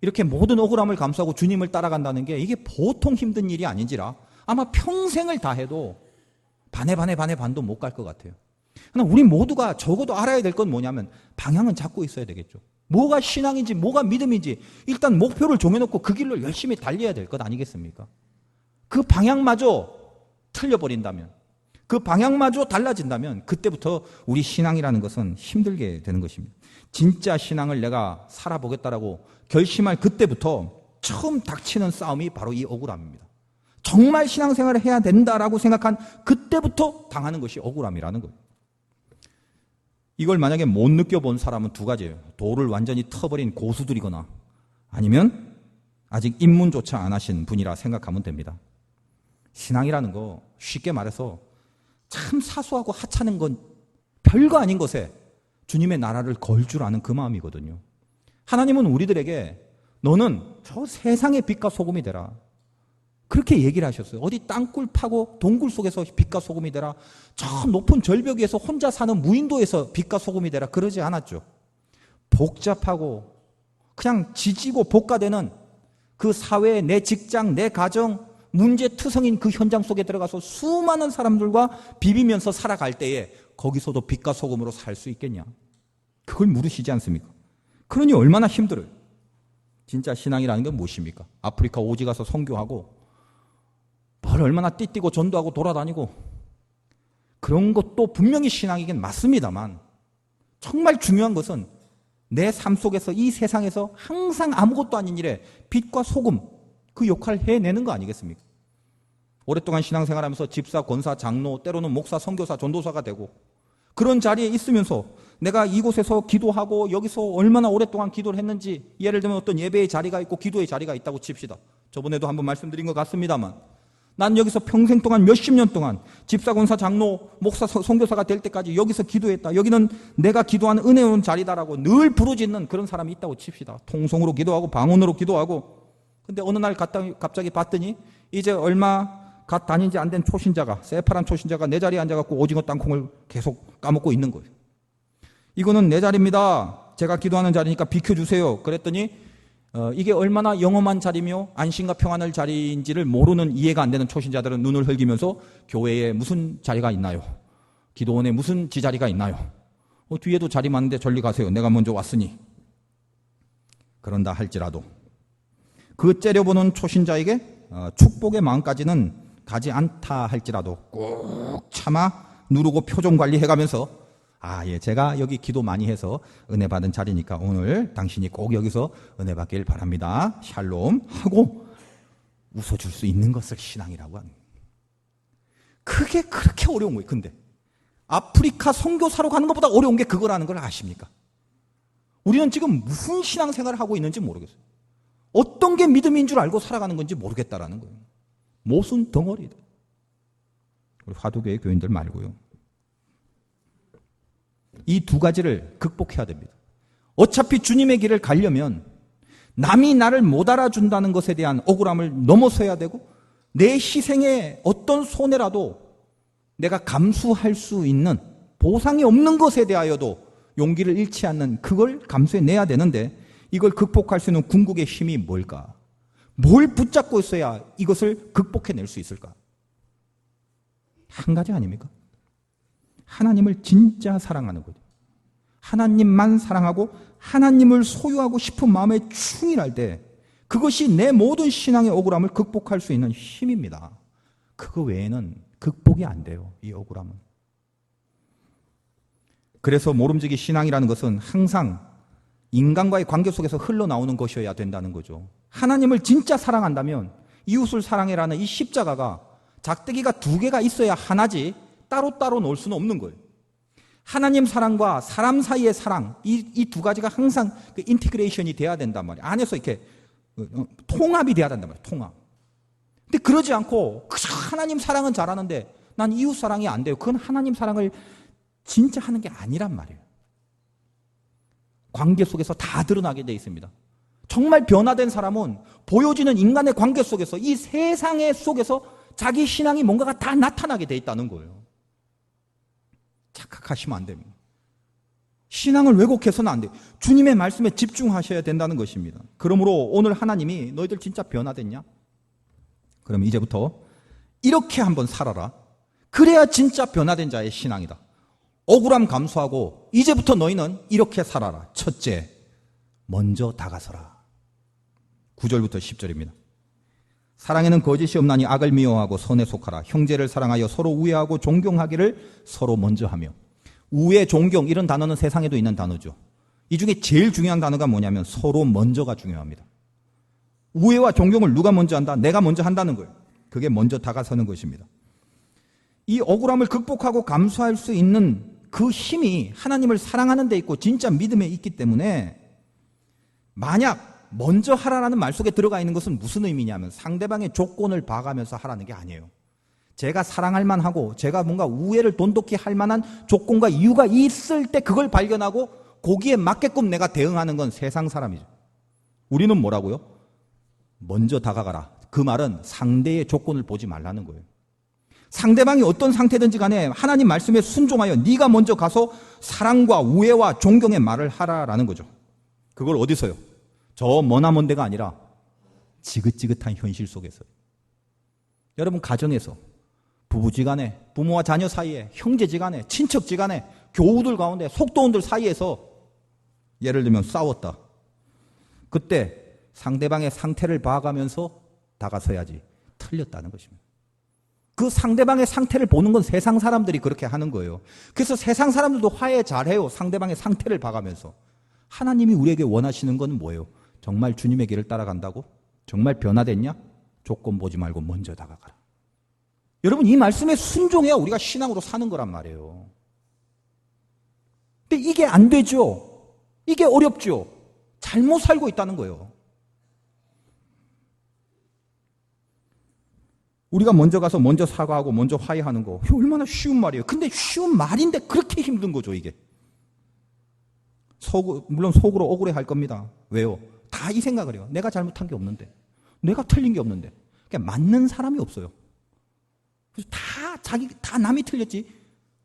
이렇게 모든 억울함을 감수하고 주님을 따라간다는 게 이게 보통 힘든 일이 아닌지라 아마 평생을 다 해도 반도 못 갈 것 같아요. 그러나 우리 모두가 적어도 알아야 될 건 뭐냐면 방향은 잡고 있어야 되겠죠. 뭐가 신앙인지 뭐가 믿음인지 일단 목표를 정해놓고 그 길로 열심히 달려야 될 것 아니겠습니까? 그 방향마저 틀려버린다면 그 방향마저 달라진다면 그때부터 우리 신앙이라는 것은 힘들게 되는 것입니다. 진짜 신앙을 내가 살아보겠다라고 결심할 그때부터 처음 닥치는 싸움이 바로 이 억울함입니다. 정말 신앙생활을 해야 된다라고 생각한 그때부터 당하는 것이 억울함이라는 거예요. 이걸 만약에 못 느껴본 사람은 두 가지예요. 도를 완전히 터버린 고수들이거나 아니면 아직 입문조차 안 하신 분이라 생각하면 됩니다. 신앙이라는 거 쉽게 말해서 참 사소하고 하찮은 건 별거 아닌 것에 주님의 나라를 걸 줄 아는 그 마음이거든요. 하나님은 우리들에게 너는 저 세상의 빛과 소금이 되라. 그렇게 얘기를 하셨어요. 어디 땅굴 파고 동굴 속에서 빛과 소금이 되라. 저 높은 절벽 위에서 혼자 사는 무인도에서 빛과 소금이 되라. 그러지 않았죠. 복잡하고 그냥 지지고 볶아대는 그 사회, 내 직장, 내 가정, 문제투성인 그 현장 속에 들어가서 수많은 사람들과 비비면서 살아갈 때에 거기서도 빛과 소금으로 살 수 있겠냐? 그걸 물으시지 않습니까? 그러니 얼마나 힘들어요. 진짜 신앙이라는 건 무엇입니까? 아프리카 오지 가서 선교하고 뭘 얼마나 띠뛰고 전도하고 돌아다니고 그런 것도 분명히 신앙이긴 맞습니다만 정말 중요한 것은 내 삶 속에서 이 세상에서 항상 아무것도 아닌 일에 빛과 소금 그 역할을 해내는 거 아니겠습니까? 오랫동안 신앙생활하면서 집사, 권사, 장로, 때로는 목사, 선교사, 전도사가 되고 그런 자리에 있으면서 내가 이곳에서 기도하고 여기서 얼마나 오랫동안 기도를 했는지 예를 들면 어떤 예배의 자리가 있고 기도의 자리가 있다고 칩시다. 저번에도 한번 말씀드린 것 같습니다만 난 여기서 평생 동안 몇십 년 동안 집사, 권사, 장로, 목사, 선교사가 될 때까지 여기서 기도했다. 여기는 내가 기도하는 은혜로운 자리다라고 늘 부르짖는 그런 사람이 있다고 칩시다. 통성으로 기도하고 방언으로 기도하고 근데 어느 날 갑자기 봤더니 이제 얼마 갓 다닌 지 안 된 초신자가 새파란 초신자가 내 자리에 앉아갖고 오징어 땅콩을 계속 까먹고 있는 거예요. 이거는 내 자리입니다. 제가 기도하는 자리니까 비켜주세요. 그랬더니 이게 얼마나 영험한 자리며 안심과 평안을 자리인지를 모르는 이해가 안 되는 초신자들은 눈을 흘기면서 교회에 무슨 자리가 있나요? 기도원에 무슨 지자리가 있나요? 뒤에도 자리 많은데 저리 가세요. 내가 먼저 왔으니. 그런다 할지라도 그 째려보는 초신자에게 축복의 마음까지는 가지 않다 할지라도 꼭 참아 누르고 표정 관리해가면서 예, 제가 여기 기도 많이 해서 은혜 받은 자리니까 오늘 당신이 꼭 여기서 은혜 받길 바랍니다. 샬롬 하고 웃어줄 수 있는 것을 신앙이라고 하는 거예요. 그게 그렇게 어려운 거예요. 근데 아프리카 선교사로 가는 것보다 어려운 게 그거라는 걸 아십니까? 우리는 지금 무슨 신앙생활을 하고 있는지 모르겠어요. 어떤 게 믿음인 줄 알고 살아가는 건지 모르겠다라는 거예요. 모순 덩어리다. 우리 화두교회 교인들 말고요. 이 두 가지를 극복해야 됩니다. 어차피 주님의 길을 가려면 남이 나를 못 알아준다는 것에 대한 억울함을 넘어서야 되고 내 희생에 어떤 손해라도 내가 감수할 수 있는 보상이 없는 것에 대하여도 용기를 잃지 않는 그걸 감수해내야 되는데 이걸 극복할 수 있는 궁극의 힘이 뭘까? 뭘 붙잡고 있어야 이것을 극복해낼 수 있을까? 한 가지 아닙니까? 하나님을 진짜 사랑하는 거죠. 하나님만 사랑하고 하나님을 소유하고 싶은 마음에 충실할 때 그것이 내 모든 신앙의 억울함을 극복할 수 있는 힘입니다. 그거 외에는 극복이 안 돼요. 이 억울함은. 그래서 모름지기 신앙이라는 것은 항상 인간과의 관계 속에서 흘러나오는 것이어야 된다는 거죠. 하나님을 진짜 사랑한다면 이웃을 사랑해라는 이 십자가가 작대기가 두 개가 있어야 하나지 따로따로 놓을 수는 없는 거예요. 하나님 사랑과 사람 사이의 사랑 이 두 가지가 항상 그 인티그레이션이 돼야 된단 말이에요. 안에서 이렇게 통합이 돼야 된단 말이에요. 통합. 근데 그러지 않고 그저 하나님 사랑은 잘하는데 난 이웃 사랑이 안 돼요. 그건 하나님 사랑을 진짜 하는 게 아니란 말이에요. 관계 속에서 다 드러나게 돼 있습니다. 정말 변화된 사람은 보여지는 인간의 관계 속에서 이 세상의 속에서 자기 신앙이 뭔가가 다 나타나게 돼 있다는 거예요. 착각하시면 안 됩니다. 신앙을 왜곡해서는 안 돼요. 주님의 말씀에 집중하셔야 된다는 것입니다. 그러므로 오늘 하나님이 너희들 진짜 변화됐냐? 그럼 이제부터 이렇게 한번 살아라. 그래야 진짜 변화된 자의 신앙이다. 억울함 감수하고 이제부터 너희는 이렇게 살아라. 첫째, 먼저 다가서라. 9절부터 10절입니다. 사랑에는 거짓이 없나니 악을 미워하고 선에 속하라. 형제를 사랑하여 서로 우애하고 존경하기를 서로 먼저 하며. 우애, 존경 이런 단어는 세상에도 있는 단어죠. 이 중에 제일 중요한 단어가 뭐냐면 서로 먼저가 중요합니다. 우애와 존경을 누가 먼저 한다? 내가 먼저 한다는 거예요. 그게 먼저 다가서는 것입니다. 이 억울함을 극복하고 감수할 수 있는 그 힘이 하나님을 사랑하는 데 있고 진짜 믿음에 있기 때문에 만약 먼저 하라라는 말 속에 들어가 있는 것은 무슨 의미냐면 상대방의 조건을 봐가면서 하라는 게 아니에요. 제가 사랑할 만하고 제가 뭔가 우애를 돈독히 할 만한 조건과 이유가 있을 때 그걸 발견하고 거기에 맞게끔 내가 대응하는 건 세상 사람이죠. 우리는 뭐라고요? 먼저 다가가라. 그 말은 상대의 조건을 보지 말라는 거예요. 상대방이 어떤 상태든지 간에 하나님 말씀에 순종하여 네가 먼저 가서 사랑과 우애와 존경의 말을 하라라는 거죠. 그걸 어디서요? 저 머나먼 데가 아니라 지긋지긋한 현실 속에서. 여러분 가정에서 부부지간에 부모와 자녀 사이에 형제지간에 친척지간에 교우들 가운데 속도원들 사이에서 예를 들면 싸웠다. 그때 상대방의 상태를 봐가면서 다가서야지. 틀렸다는 것입니다. 그 상대방의 상태를 보는 건 세상 사람들이 그렇게 하는 거예요. 그래서 세상 사람들도 화해 잘해요. 상대방의 상태를 봐가면서. 하나님이 우리에게 원하시는 건 뭐예요? 정말 주님의 길을 따라간다고? 정말 변화됐냐? 조건 보지 말고 먼저 다가가라. 여러분 이 말씀에 순종해야 우리가 신앙으로 사는 거란 말이에요. 근데 이게 안 되죠. 이게 어렵죠. 잘못 살고 있다는 거예요. 우리가 먼저 가서 먼저 사과하고 먼저 화해하는 거 얼마나 쉬운 말이에요. 근데 쉬운 말인데 그렇게 힘든 거죠 이게. 물론 속으로 억울해할 겁니다. 왜요? 다 이 생각을 해요. 내가 잘못한 게 없는데, 내가 틀린 게 없는데, 그러니까 맞는 사람이 없어요. 그래서 다 남이 틀렸지.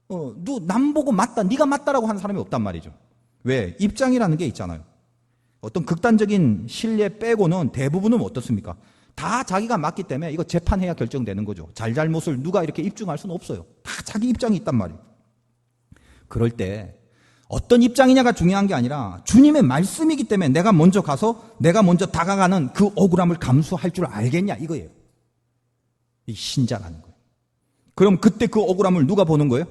너 남 보고 맞다, 네가 맞다라고 하는 사람이 없단 말이죠. 왜? 입장이라는 게 있잖아요. 어떤 극단적인 신뢰 빼고는 대부분은 어떻습니까? 다 자기가 맞기 때문에 이거 재판해야 결정되는 거죠. 잘잘못을 누가 이렇게 입증할 수는 없어요. 다 자기 입장이 있단 말이에요. 그럴 때 어떤 입장이냐가 중요한 게 아니라 주님의 말씀이기 때문에 내가 먼저 가서 내가 먼저 다가가는 그 억울함을 감수할 줄 알겠냐 이거예요. 이 신자라는 거예요. 그럼 그때 그 억울함을 누가 보는 거예요?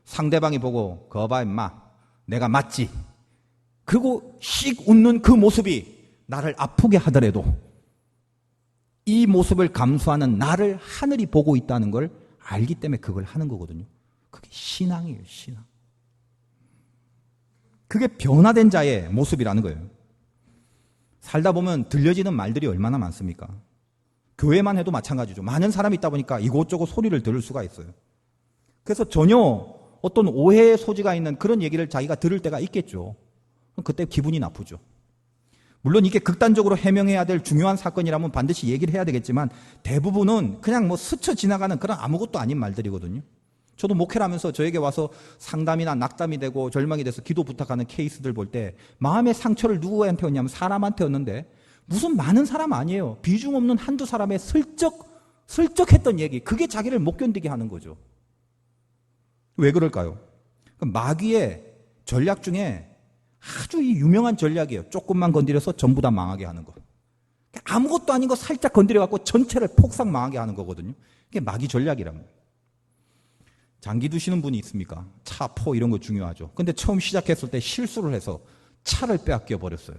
상대방이 보고 거봐 임마 내가 맞지. 그리고 씩 웃는 그 모습이 나를 아프게 하더라도 이 모습을 감수하는 나를 하늘이 보고 있다는 걸 알기 때문에 그걸 하는 거거든요. 그게 신앙이에요, 신앙. 그게 변화된 자의 모습이라는 거예요. 살다 보면 들려지는 말들이 얼마나 많습니까? 교회만 해도 마찬가지죠. 많은 사람이 있다 보니까 이곳저곳 소리를 들을 수가 있어요. 그래서 전혀 어떤 오해의 소지가 있는 그런 얘기를 자기가 들을 때가 있겠죠. 그때 기분이 나쁘죠. 물론 이게 극단적으로 해명해야 될 중요한 사건이라면 반드시 얘기를 해야 되겠지만 대부분은 그냥 뭐 스쳐 지나가는 그런 아무것도 아닌 말들이거든요. 저도 목회를 하면서 저에게 와서 상담이나 낙담이 되고 절망이 돼서 기도 부탁하는 케이스들 볼 때 마음의 상처를 누구한테 였냐면 사람한테 였는데 무슨 많은 사람 아니에요. 비중 없는 한두 사람의 슬쩍 했던 얘기, 그게 자기를 못 견디게 하는 거죠. 왜 그럴까요? 마귀의 전략 중에 아주 유명한 전략이에요. 조금만 건드려서 전부 다 망하게 하는 거. 아무것도 아닌 거 살짝 건드려갖고 전체를 폭삭 망하게 하는 거거든요. 그게 마귀 전략이란 거예요. 장기 두시는 분이 있습니까? 차, 포 이런 거 중요하죠. 근데 처음 시작했을 때 실수를 해서 차를 빼앗겨 버렸어요.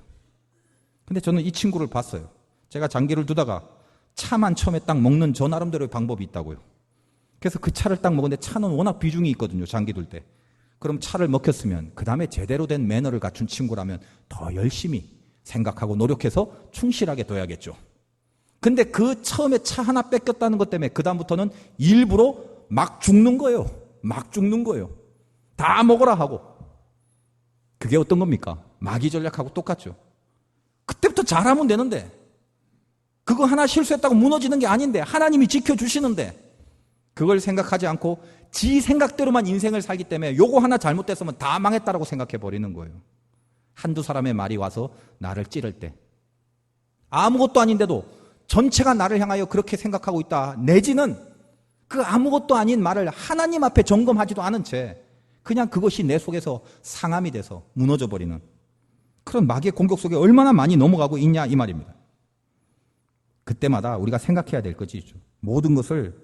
근데 저는 이 친구를 봤어요. 제가 장기를 두다가 차만 처음에 딱 먹는 저 나름대로의 방법이 있다고요. 그래서 그 차를 딱 먹었는데 차는 워낙 비중이 있거든요. 장기 둘 때. 그럼 차를 먹혔으면 그 다음에 제대로 된 매너를 갖춘 친구라면 더 열심히 생각하고 노력해서 충실하게 둬야겠죠. 근데 그 처음에 차 하나 뺏겼다는 것 때문에 그 다음부터는 일부러 막 죽는 거예요. 막 죽는 거예요. 다 먹어라 하고. 그게 어떤 겁니까? 마귀 전략하고 똑같죠. 그때부터 잘하면 되는데 그거 하나 실수했다고 무너지는 게 아닌데 하나님이 지켜주시는데 그걸 생각하지 않고 지 생각대로만 인생을 살기 때문에 요거 하나 잘못됐으면 다 망했다라고 생각해 버리는 거예요. 한두 사람의 말이 와서 나를 찌를 때 아무것도 아닌데도 전체가 나를 향하여 그렇게 생각하고 있다. 내지는 그 아무것도 아닌 말을 하나님 앞에 점검하지도 않은 채 그냥 그것이 내 속에서 상함이 돼서 무너져 버리는 그런 마귀의 공격 속에 얼마나 많이 넘어가고 있냐 이 말입니다. 그때마다 우리가 생각해야 될 것이 있죠. 모든 것을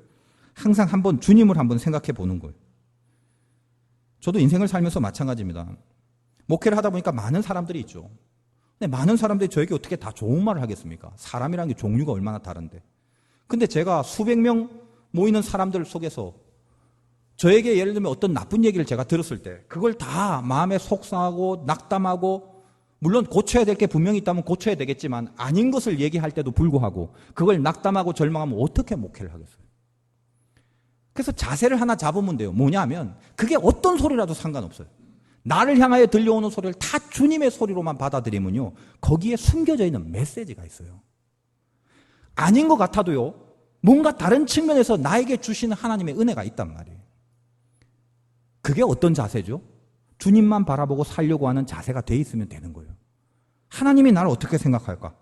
항상 한번 주님을 한번 생각해 보는 거예요. 저도 인생을 살면서 마찬가지입니다. 목회를 하다 보니까 많은 사람들이 있죠. 근데 많은 사람들이 저에게 어떻게 다 좋은 말을 하겠습니까? 사람이라는 게 종류가 얼마나 다른데. 근데 제가 수백 명 모이는 사람들 속에서 저에게 예를 들면 어떤 나쁜 얘기를 제가 들었을 때 그걸 다 마음에 속상하고 낙담하고 물론 고쳐야 될 게 분명히 있다면 고쳐야 되겠지만 아닌 것을 얘기할 때도 불구하고 그걸 낙담하고 절망하면 어떻게 목회를 하겠어요? 그래서 자세를 하나 잡으면 돼요. 뭐냐면 그게 어떤 소리라도 상관없어요. 나를 향하여 들려오는 소리를 다 주님의 소리로만 받아들이면요. 거기에 숨겨져 있는 메시지가 있어요. 아닌 것 같아도요. 뭔가 다른 측면에서 나에게 주시는 하나님의 은혜가 있단 말이에요. 그게 어떤 자세죠? 주님만 바라보고 살려고 하는 자세가 돼 있으면 되는 거예요. 하나님이 나를 어떻게 생각할까?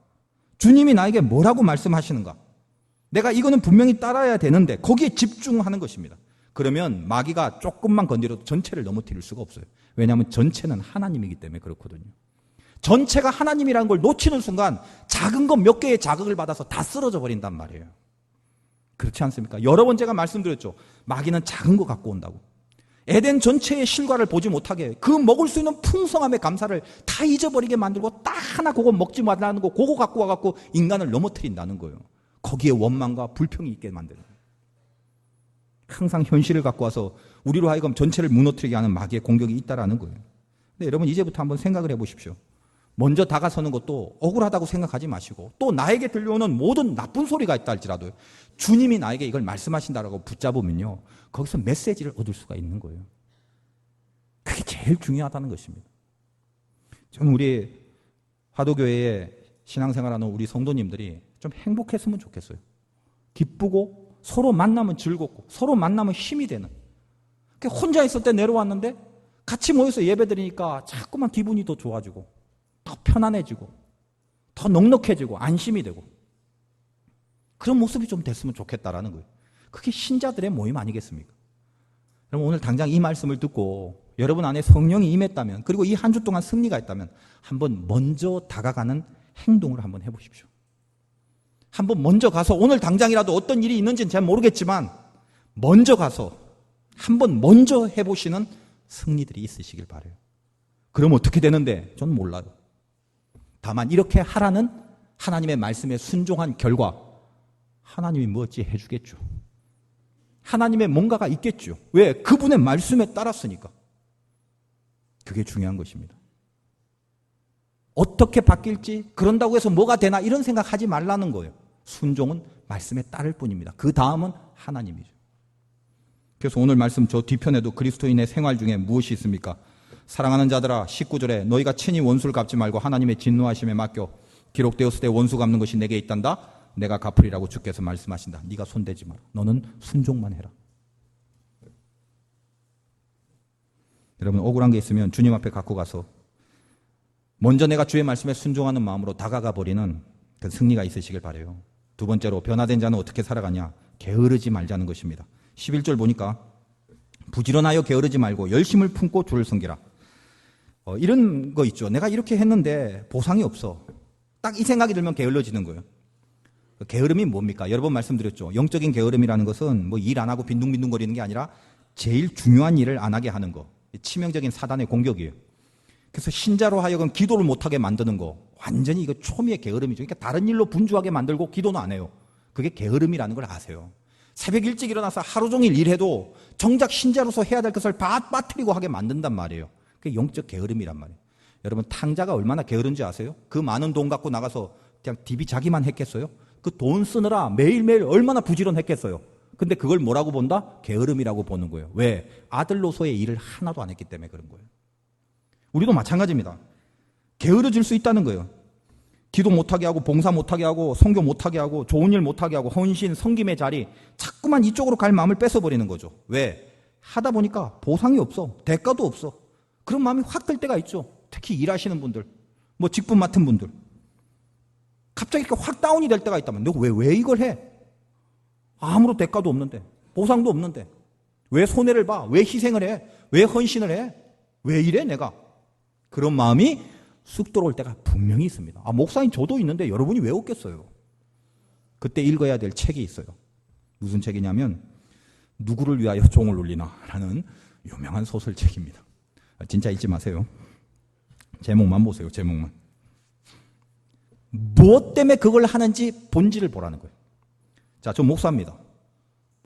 주님이 나에게 뭐라고 말씀하시는가? 내가 이거는 분명히 따라야 되는데 거기에 집중하는 것입니다. 그러면 마귀가 조금만 건드려도 전체를 넘어뜨릴 수가 없어요. 왜냐하면 전체는 하나님이기 때문에 그렇거든요. 전체가 하나님이라는 걸 놓치는 순간 작은 것 몇 개의 자극을 받아서 다 쓰러져 버린단 말이에요. 그렇지 않습니까? 여러 번 제가 말씀드렸죠. 마귀는 작은 거 갖고 온다고. 에덴 전체의 실과를 보지 못하게 그 먹을 수 있는 풍성함의 감사를 다 잊어버리게 만들고 딱 하나 그거 먹지 말라는 거 그거 갖고 와갖고 인간을 넘어뜨린다는 거예요. 거기에 원망과 불평이 있게 만드는 거예요. 항상 현실을 갖고 와서 우리로 하여금 전체를 무너뜨리게 하는 마귀의 공격이 있다라는 거예요. 근데 여러분 이제부터 한번 생각을 해보십시오. 먼저 다가서는 것도 억울하다고 생각하지 마시고 또 나에게 들려오는 모든 나쁜 소리가 있다 할지라도 주님이 나에게 이걸 말씀하신다라고 붙잡으면요. 거기서 메시지를 얻을 수가 있는 거예요. 그게 제일 중요하다는 것입니다. 저는 우리 화도교회에 신앙생활하는 우리 성도님들이 좀 행복했으면 좋겠어요. 기쁘고 서로 만나면 즐겁고 서로 만나면 힘이 되는. 혼자 있을 때 내려왔는데 같이 모여서 예배드리니까 자꾸만 기분이 더 좋아지고 더 편안해지고 더 넉넉해지고 안심이 되고 그런 모습이 좀 됐으면 좋겠다라는 거예요. 그게 신자들의 모임 아니겠습니까? 여러분 오늘 당장 이 말씀을 듣고 여러분 안에 성령이 임했다면 그리고 이 한 주 동안 승리가 있다면 한번 먼저 다가가는 행동을 한번 해보십시오. 한번 먼저 가서 오늘 당장이라도 어떤 일이 있는지는 잘 모르겠지만 먼저 가서 한번 먼저 해보시는 승리들이 있으시길 바라요. 그럼 어떻게 되는데? 저는 몰라요. 다만 이렇게 하라는 하나님의 말씀에 순종한 결과 하나님이 뭐 어찌 해주겠죠. 하나님의 뭔가가 있겠죠. 왜? 그분의 말씀에 따랐으니까. 그게 중요한 것입니다. 어떻게 바뀔지, 그런다고 해서 뭐가 되나 이런 생각하지 말라는 거예요. 순종은 말씀에 따를 뿐입니다. 그 다음은 하나님이죠. 그래서 오늘 말씀 저 뒤편에도 그리스도인의 생활 중에 무엇이 있습니까? 사랑하는 자들아 19절에 너희가 친히 원수를 갚지 말고 하나님의 진노하심에 맡겨 기록되었을 때 원수 갚는 것이 내게 있단다. 내가 갚으리라고 주께서 말씀하신다. 네가 손대지 마라. 너는 순종만 해라. 여러분 억울한 게 있으면 주님 앞에 갖고 가서 먼저 내가 주의 말씀에 순종하는 마음으로 다가가 버리는 그 승리가 있으시길 바라요. 두 번째로 변화된 자는 어떻게 살아가냐? 게으르지 말자는 것입니다. 11절 보니까 부지런하여 게으르지 말고 열심을 품고 주를 섬기라. 이런 거 있죠. 내가 이렇게 했는데 보상이 없어. 딱 이 생각이 들면 게을러지는 거예요. 게으름이 뭡니까? 여러 번 말씀드렸죠. 영적인 게으름이라는 것은 뭐 일 안 하고 빈둥빈둥 거리는 게 아니라 제일 중요한 일을 안 하게 하는 거. 치명적인 사단의 공격이에요. 그래서 신자로 하여금 기도를 못하게 만드는 거. 완전히 이거 초미의 게으름이죠. 그러니까 다른 일로 분주하게 만들고 기도는 안 해요. 그게 게으름이라는 걸 아세요. 새벽 일찍 일어나서 하루 종일 일해도 정작 신자로서 해야 될 것을 빠뜨리고 하게 만든단 말이에요. 그게 영적 게으름이란 말이에요. 여러분 탕자가 얼마나 게으른지 아세요? 그 많은 돈 갖고 나가서 그냥 디비 자기만 했겠어요? 그 돈 쓰느라 매일매일 얼마나 부지런했겠어요? 근데 그걸 뭐라고 본다? 게으름이라고 보는 거예요. 왜? 아들로서의 일을 하나도 안 했기 때문에 그런 거예요. 우리도 마찬가지입니다. 게으러질 수 있다는 거예요. 기도 못하게 하고 봉사 못하게 하고 선교 못하게 하고 좋은 일 못하게 하고 헌신, 섬김의 자리 자꾸만 이쪽으로 갈 마음을 뺏어버리는 거죠. 왜? 하다 보니까 보상이 없어. 대가도 없어. 그런 마음이 확 들 때가 있죠. 특히 일하시는 분들, 뭐 직분 맡은 분들. 갑자기 이렇게 확 다운이 될 때가 있다면 너 왜 이걸 해? 아무런 대가도 없는데 보상도 없는데 왜 손해를 봐? 왜 희생을 해? 왜 헌신을 해? 왜 이래 내가? 그런 마음이 쑥 들어올 때가 분명히 있습니다. 목사님 저도 있는데 여러분이 왜 없겠어요? 그때 읽어야 될 책이 있어요. 무슨 책이냐면 누구를 위하여 종을 울리나 라는 유명한 소설책입니다. 진짜 읽지 마세요. 제목만 보세요. 제목만. 무엇 때문에 그걸 하는지 본질을 보라는 거예요. 자, 저 목사입니다.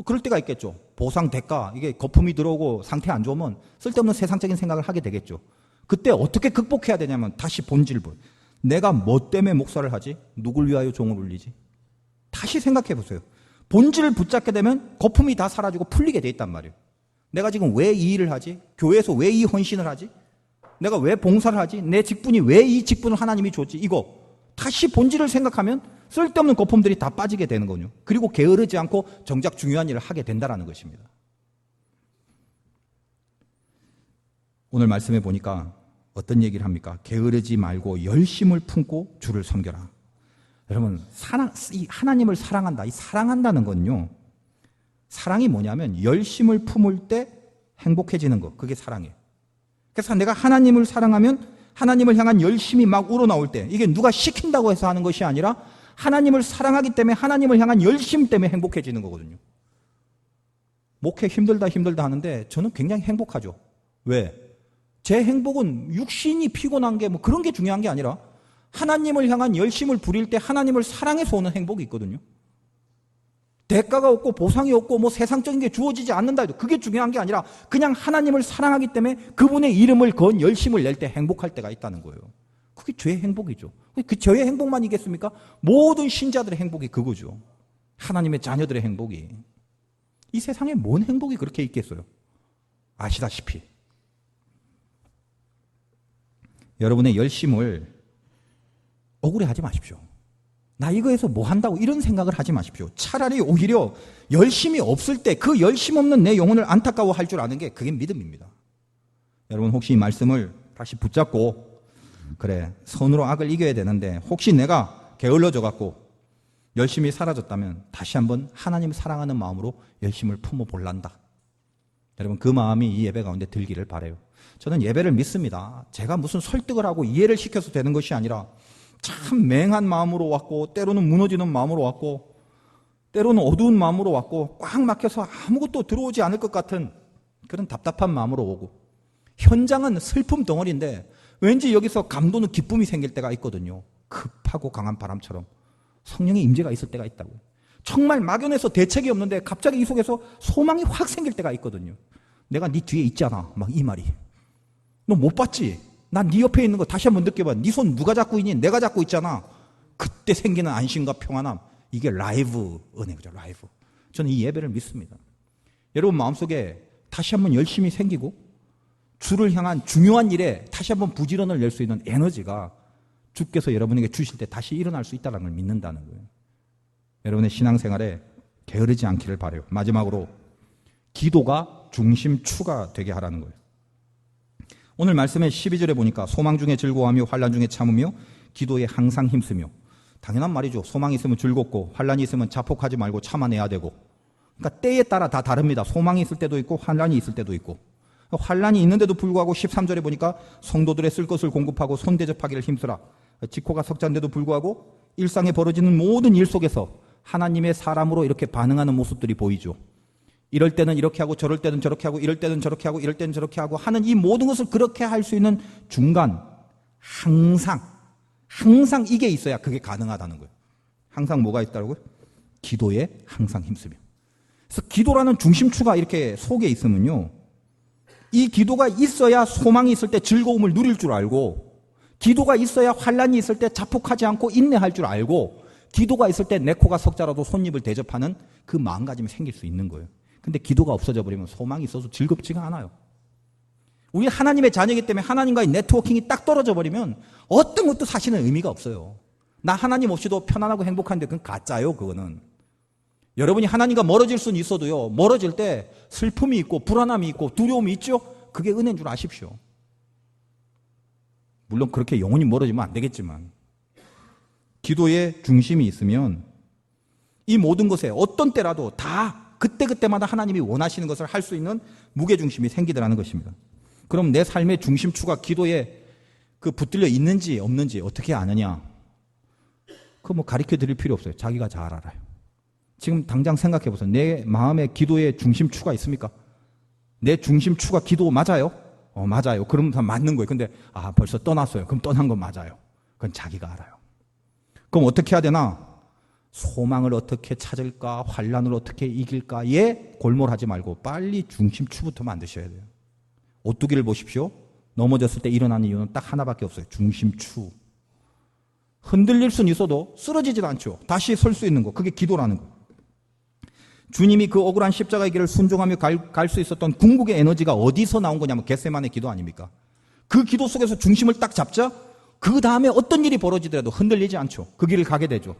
그럴 때가 있겠죠. 보상, 대가, 이게 거품이 들어오고 상태 안 좋으면 쓸데없는 세상적인 생각을 하게 되겠죠. 그때 어떻게 극복해야 되냐면 다시 본질을 보여요. 내가 뭐 때문에 목사를 하지? 누굴 위하여 종을 울리지? 다시 생각해 보세요. 본질을 붙잡게 되면 거품이 다 사라지고 풀리게 돼 있단 말이에요. 내가 지금 왜 이 일을 하지? 교회에서 왜 이 헌신을 하지? 내가 왜 봉사를 하지? 내 직분이 왜 이 직분을 하나님이 줬지? 이거 다시 본질을 생각하면 쓸데없는 거품들이 다 빠지게 되는 거군요. 그리고 게으르지 않고 정작 중요한 일을 하게 된다는 것입니다. 오늘 말씀해 보니까 어떤 얘기를 합니까? 게으르지 말고 열심을 품고 주를 섬겨라. 여러분, 하나님을 사랑한다. 이 사랑한다는 건요. 사랑이 뭐냐면 열심을 품을 때 행복해지는 거. 그게 사랑이에요. 그래서 내가 하나님을 사랑하면 하나님을 향한 열심이 막 우러나올 때 이게 누가 시킨다고 해서 하는 것이 아니라 하나님을 사랑하기 때문에 하나님을 향한 열심 때문에 행복해지는 거거든요. 목회 힘들다 하는데 저는 굉장히 행복하죠. 왜? 제 행복은 육신이 피곤한 게 뭐 그런 게 중요한 게 아니라 하나님을 향한 열심을 부릴 때 하나님을 사랑해서 오는 행복이 있거든요. 대가가 없고 보상이 없고 뭐 세상적인 게 주어지지 않는다 해도 그게 중요한 게 아니라 그냥 하나님을 사랑하기 때문에 그분의 이름을 건 열심을 낼 때 행복할 때가 있다는 거예요. 그게 죄의 행복이죠. 그 죄의 행복만이겠습니까? 모든 신자들의 행복이 그거죠. 하나님의 자녀들의 행복이. 이 세상에 뭔 행복이 그렇게 있겠어요? 아시다시피. 여러분의 열심을 억울해하지 마십시오. 나 이거 해서 뭐 한다고 이런 생각을 하지 마십시오. 차라리 오히려 열심이 없을 때 그 열심 없는 내 영혼을 안타까워할 줄 아는 게 그게 믿음입니다. 여러분 혹시 이 말씀을 다시 붙잡고 그래 선으로 악을 이겨야 되는데 혹시 내가 게을러져 갖고 열심히 사라졌다면 다시 한번 하나님 사랑하는 마음으로 열심을 품어볼란다. 여러분 그 마음이 이 예배 가운데 들기를 바라요. 저는 예배를 믿습니다. 제가 무슨 설득을 하고 이해를 시켜서 되는 것이 아니라 참 맹한 마음으로 왔고 때로는 무너지는 마음으로 왔고 때로는 어두운 마음으로 왔고 꽉 막혀서 아무것도 들어오지 않을 것 같은 그런 답답한 마음으로 오고 현장은 슬픔 덩어리인데 왠지 여기서 감도는 기쁨이 생길 때가 있거든요. 급하고 강한 바람처럼 성령의 임재가 있을 때가 있다고요. 정말 막연해서 대책이 없는데 갑자기 이 속에서 소망이 확 생길 때가 있거든요. 내가 네 뒤에 있잖아. 막 이 말이. 너 못 봤지? 난 네 옆에 있는 거 다시 한번 느껴봐. 네 손 누가 잡고 있니? 내가 잡고 있잖아. 그때 생기는 안심과 평안함. 이게 라이브 은혜죠. 라이브. 저는 이 예배를 믿습니다. 여러분 마음속에 다시 한번 열심히 생기고 주를 향한 중요한 일에 다시 한번 부지런을 낼 수 있는 에너지가 주께서 여러분에게 주실 때 다시 일어날 수 있다는 걸 믿는다는 거예요. 여러분의 신앙생활에 게으르지 않기를 바라요. 마지막으로 기도가 중심추가 되게 하라는 거예요. 오늘 말씀의 12절에 보니까 소망 중에 즐거워하며 환난 중에 참으며 기도에 항상 힘쓰며. 당연한 말이죠. 소망이 있으면 즐겁고 환난이 있으면 자폭하지 말고 참아내야 되고. 그러니까 때에 따라 다 다릅니다. 소망이 있을 때도 있고 환난이 있을 때도 있고. 환난이 있는데도 불구하고 13절에 보니까 성도들의 쓸 것을 공급하고 손 대접하기를 힘쓰라. 직호가 석자인데도 불구하고 일상에 벌어지는 모든 일 속에서 하나님의 사람으로 이렇게 반응하는 모습들이 보이죠. 이럴 때는 이렇게 하고 저럴 때는 저렇게 하고 이럴 때는 저렇게 하고 이럴 때는 저렇게 하고 하는 이 모든 것을 그렇게 할 수 있는 중간 항상 이게 있어야 그게 가능하다는 거예요. 항상 뭐가 있다고요? 기도에 항상 힘쓰며. 그래서 기도라는 중심추가 이렇게 속에 있으면요, 이 기도가 있어야 소망이 있을 때 즐거움을 누릴 줄 알고, 기도가 있어야 환난이 있을 때 자폭하지 않고 인내할 줄 알고, 기도가 있을 때 내 코가 석자라도 손님을 대접하는 그 마음가짐이 생길 수 있는 거예요. 근데 기도가 없어져 버리면 소망이 있어서 즐겁지가 않아요. 우리 하나님의 자녀이기 때문에 하나님과의 네트워킹이 딱 떨어져 버리면 어떤 것도 사실은 의미가 없어요. 나 하나님 없이도 편안하고 행복한데 그건 가짜예요. 그거는. 여러분이 하나님과 멀어질 수는 있어도요, 멀어질 때 슬픔이 있고 불안함이 있고 두려움이 있죠. 그게 은혜인 줄 아십시오. 물론 그렇게 영원히 멀어지면 안 되겠지만 기도의 중심이 있으면 이 모든 것에 어떤 때라도 다 그때그때마다 하나님이 원하시는 것을 할 수 있는 무게중심이 생기더라는 것입니다. 그럼 내 삶의 중심추가 기도에 그 붙들려 있는지 없는지 어떻게 아느냐? 그거 뭐 가르쳐 드릴 필요 없어요. 자기가 잘 알아요. 지금 당장 생각해 보세요. 내 마음에 기도의 중심추가 있습니까? 내 중심추가 기도 맞아요? 맞아요. 그러면 다 맞는 거예요. 근데 벌써 떠났어요. 그럼 떠난 건 맞아요. 그건 자기가 알아요. 그럼 어떻게 해야 되나? 소망을 어떻게 찾을까? 환난을 어떻게 이길까에 골몰하지 말고 빨리 중심추부터 만드셔야 돼요. 오뚜기를 보십시오. 넘어졌을 때 일어나는 이유는 딱 하나밖에 없어요. 중심추. 흔들릴 수는 있어도 쓰러지질 않죠. 다시 설 수 있는 거. 그게 기도라는 거. 주님이 그 억울한 십자가의 길을 순종하며 갈 수 있었던 궁극의 에너지가 어디서 나온 거냐면 겟세마네 기도 아닙니까? 그 기도 속에서 중심을 딱 잡자 그 다음에 어떤 일이 벌어지더라도 흔들리지 않죠. 그 길을 가게 되죠.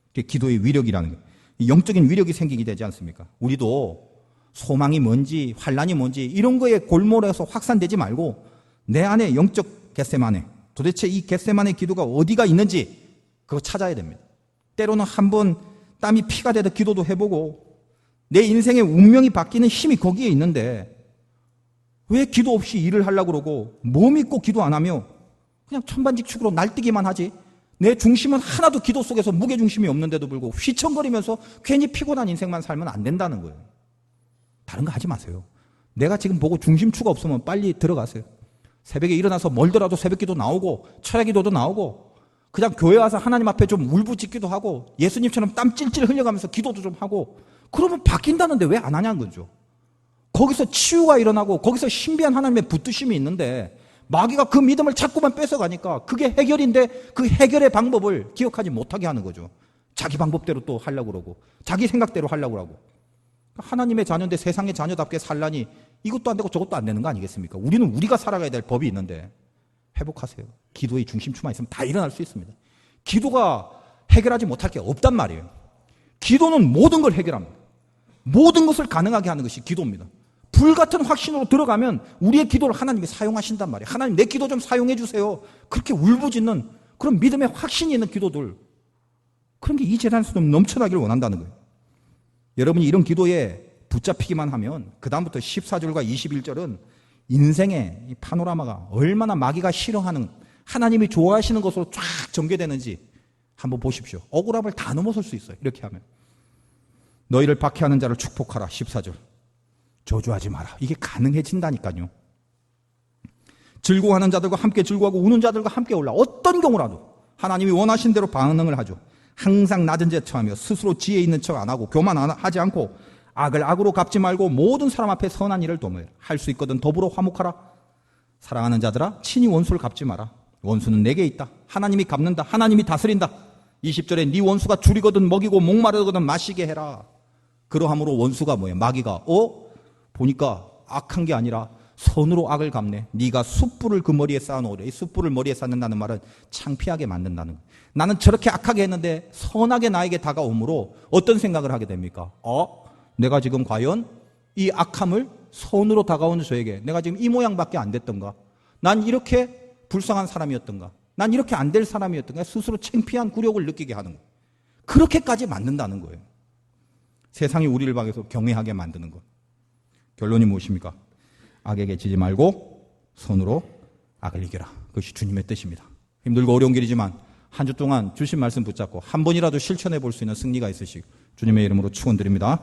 그게 기도의 위력이라는 거예요. 영적인 위력이 생기게 되지 않습니까? 우리도 소망이 뭔지 환난이 뭔지 이런 거에 골몰해서 확산되지 말고 내 안에 영적 겟세마네, 도대체 이 겟세마네 기도가 어디가 있는지 그거 찾아야 됩니다. 때로는 한번 땀이 피가 되듯 기도도 해보고 내 인생의 운명이 바뀌는 힘이 거기에 있는데 왜 기도 없이 일을 하려고 그러고 뭐 믿고 기도 안 하며 그냥 천반직축으로 날뛰기만 하지? 내 중심은 하나도 기도 속에서 무게중심이 없는데도 불구하고 휘청거리면서 괜히 피곤한 인생만 살면 안 된다는 거예요. 다른 거 하지 마세요. 내가 지금 보고 중심추가 없으면 빨리 들어가세요. 새벽에 일어나서 멀더라도 새벽기도 나오고 철야기도도 나오고 그냥 교회 와서 하나님 앞에 좀 울부짖기도 하고 예수님처럼 땀 찔찔 흘려가면서 기도도 좀 하고 그러면 바뀐다는데 왜 안 하냐는 거죠. 거기서 치유가 일어나고 거기서 신비한 하나님의 붙드심이 있는데 마귀가 그 믿음을 자꾸만 뺏어가니까 그게 해결인데 그 해결의 방법을 기억하지 못하게 하는 거죠. 자기 방법대로 또 하려고 그러고 자기 생각대로 하려고 하고 하나님의 자녀인데 세상의 자녀답게 살라니 이것도 안 되고 저것도 안 되는 거 아니겠습니까? 우리는 우리가 살아가야 될 법이 있는데 회복하세요. 기도의 중심추만 있으면 다 일어날 수 있습니다. 기도가 해결하지 못할 게 없단 말이에요. 기도는 모든 걸 해결합니다. 모든 것을 가능하게 하는 것이 기도입니다. 불같은 확신으로 들어가면 우리의 기도를 하나님이 사용하신단 말이에요. 하나님 내 기도 좀 사용해 주세요. 그렇게 울부짖는 그런 믿음의 확신이 있는 기도들, 그런 게 이 재단에서 좀 넘쳐나기를 원한다는 거예요. 여러분이 이런 기도에 붙잡히기만 하면 그 다음부터 14절과 21절은 인생의 이 파노라마가 얼마나 마귀가 싫어하는 하나님이 좋아하시는 것으로 쫙 전개되는지 한번 보십시오. 억울함을 다 넘어설 수 있어요. 이렇게 하면 너희를 박해하는 자를 축복하라. 14절 저주하지 마라. 이게 가능해진다니까요. 즐거워하는 자들과 함께 즐거워하고 우는 자들과 함께 올라. 어떤 경우라도 하나님이 원하신 대로 반응을 하죠. 항상 낮은 데 처하며 스스로 지혜 있는 척 안 하고 교만하지 않고 악을 악으로 갚지 말고 모든 사람 앞에 선한 일을 도모해라. 할 수 있거든 더불어 화목하라. 사랑하는 자들아 친히 원수를 갚지 마라. 원수는 내게 있다. 하나님이 갚는다. 하나님이 다스린다. 20절에 네 원수가 줄이거든 먹이고 목마르거든 마시게 해라. 그러함으로 원수가 뭐예요? 마귀가 보니까 악한 게 아니라 선으로 악을 갚네. 네가 숯불을 그 머리에 쌓아놓으래. 이 숯불을 머리에 쌓는다는 말은 창피하게 만든다는 거예요. 나는 저렇게 악하게 했는데 선하게 나에게 다가오므로 어떤 생각을 하게 됩니까? 내가 지금 과연 이 악함을 선으로 다가오는 저에게 내가 지금 이 모양밖에 안 됐던가? 난 이렇게 불쌍한 사람이었던가? 난 이렇게 안 될 사람이었던가? 스스로 창피한 굴욕을 느끼게 하는 거예요. 그렇게까지 만든다는 거예요. 세상이 우리를 방에서 경외하게 만드는 것. 결론이 무엇입니까? 악에게 지지 말고 손으로 악을 이겨라. 그것이 주님의 뜻입니다. 힘들고 어려운 길이지만 한 주 동안 주신 말씀 붙잡고 한 번이라도 실천해 볼 수 있는 승리가 있으시고 주님의 이름으로 축원드립니다.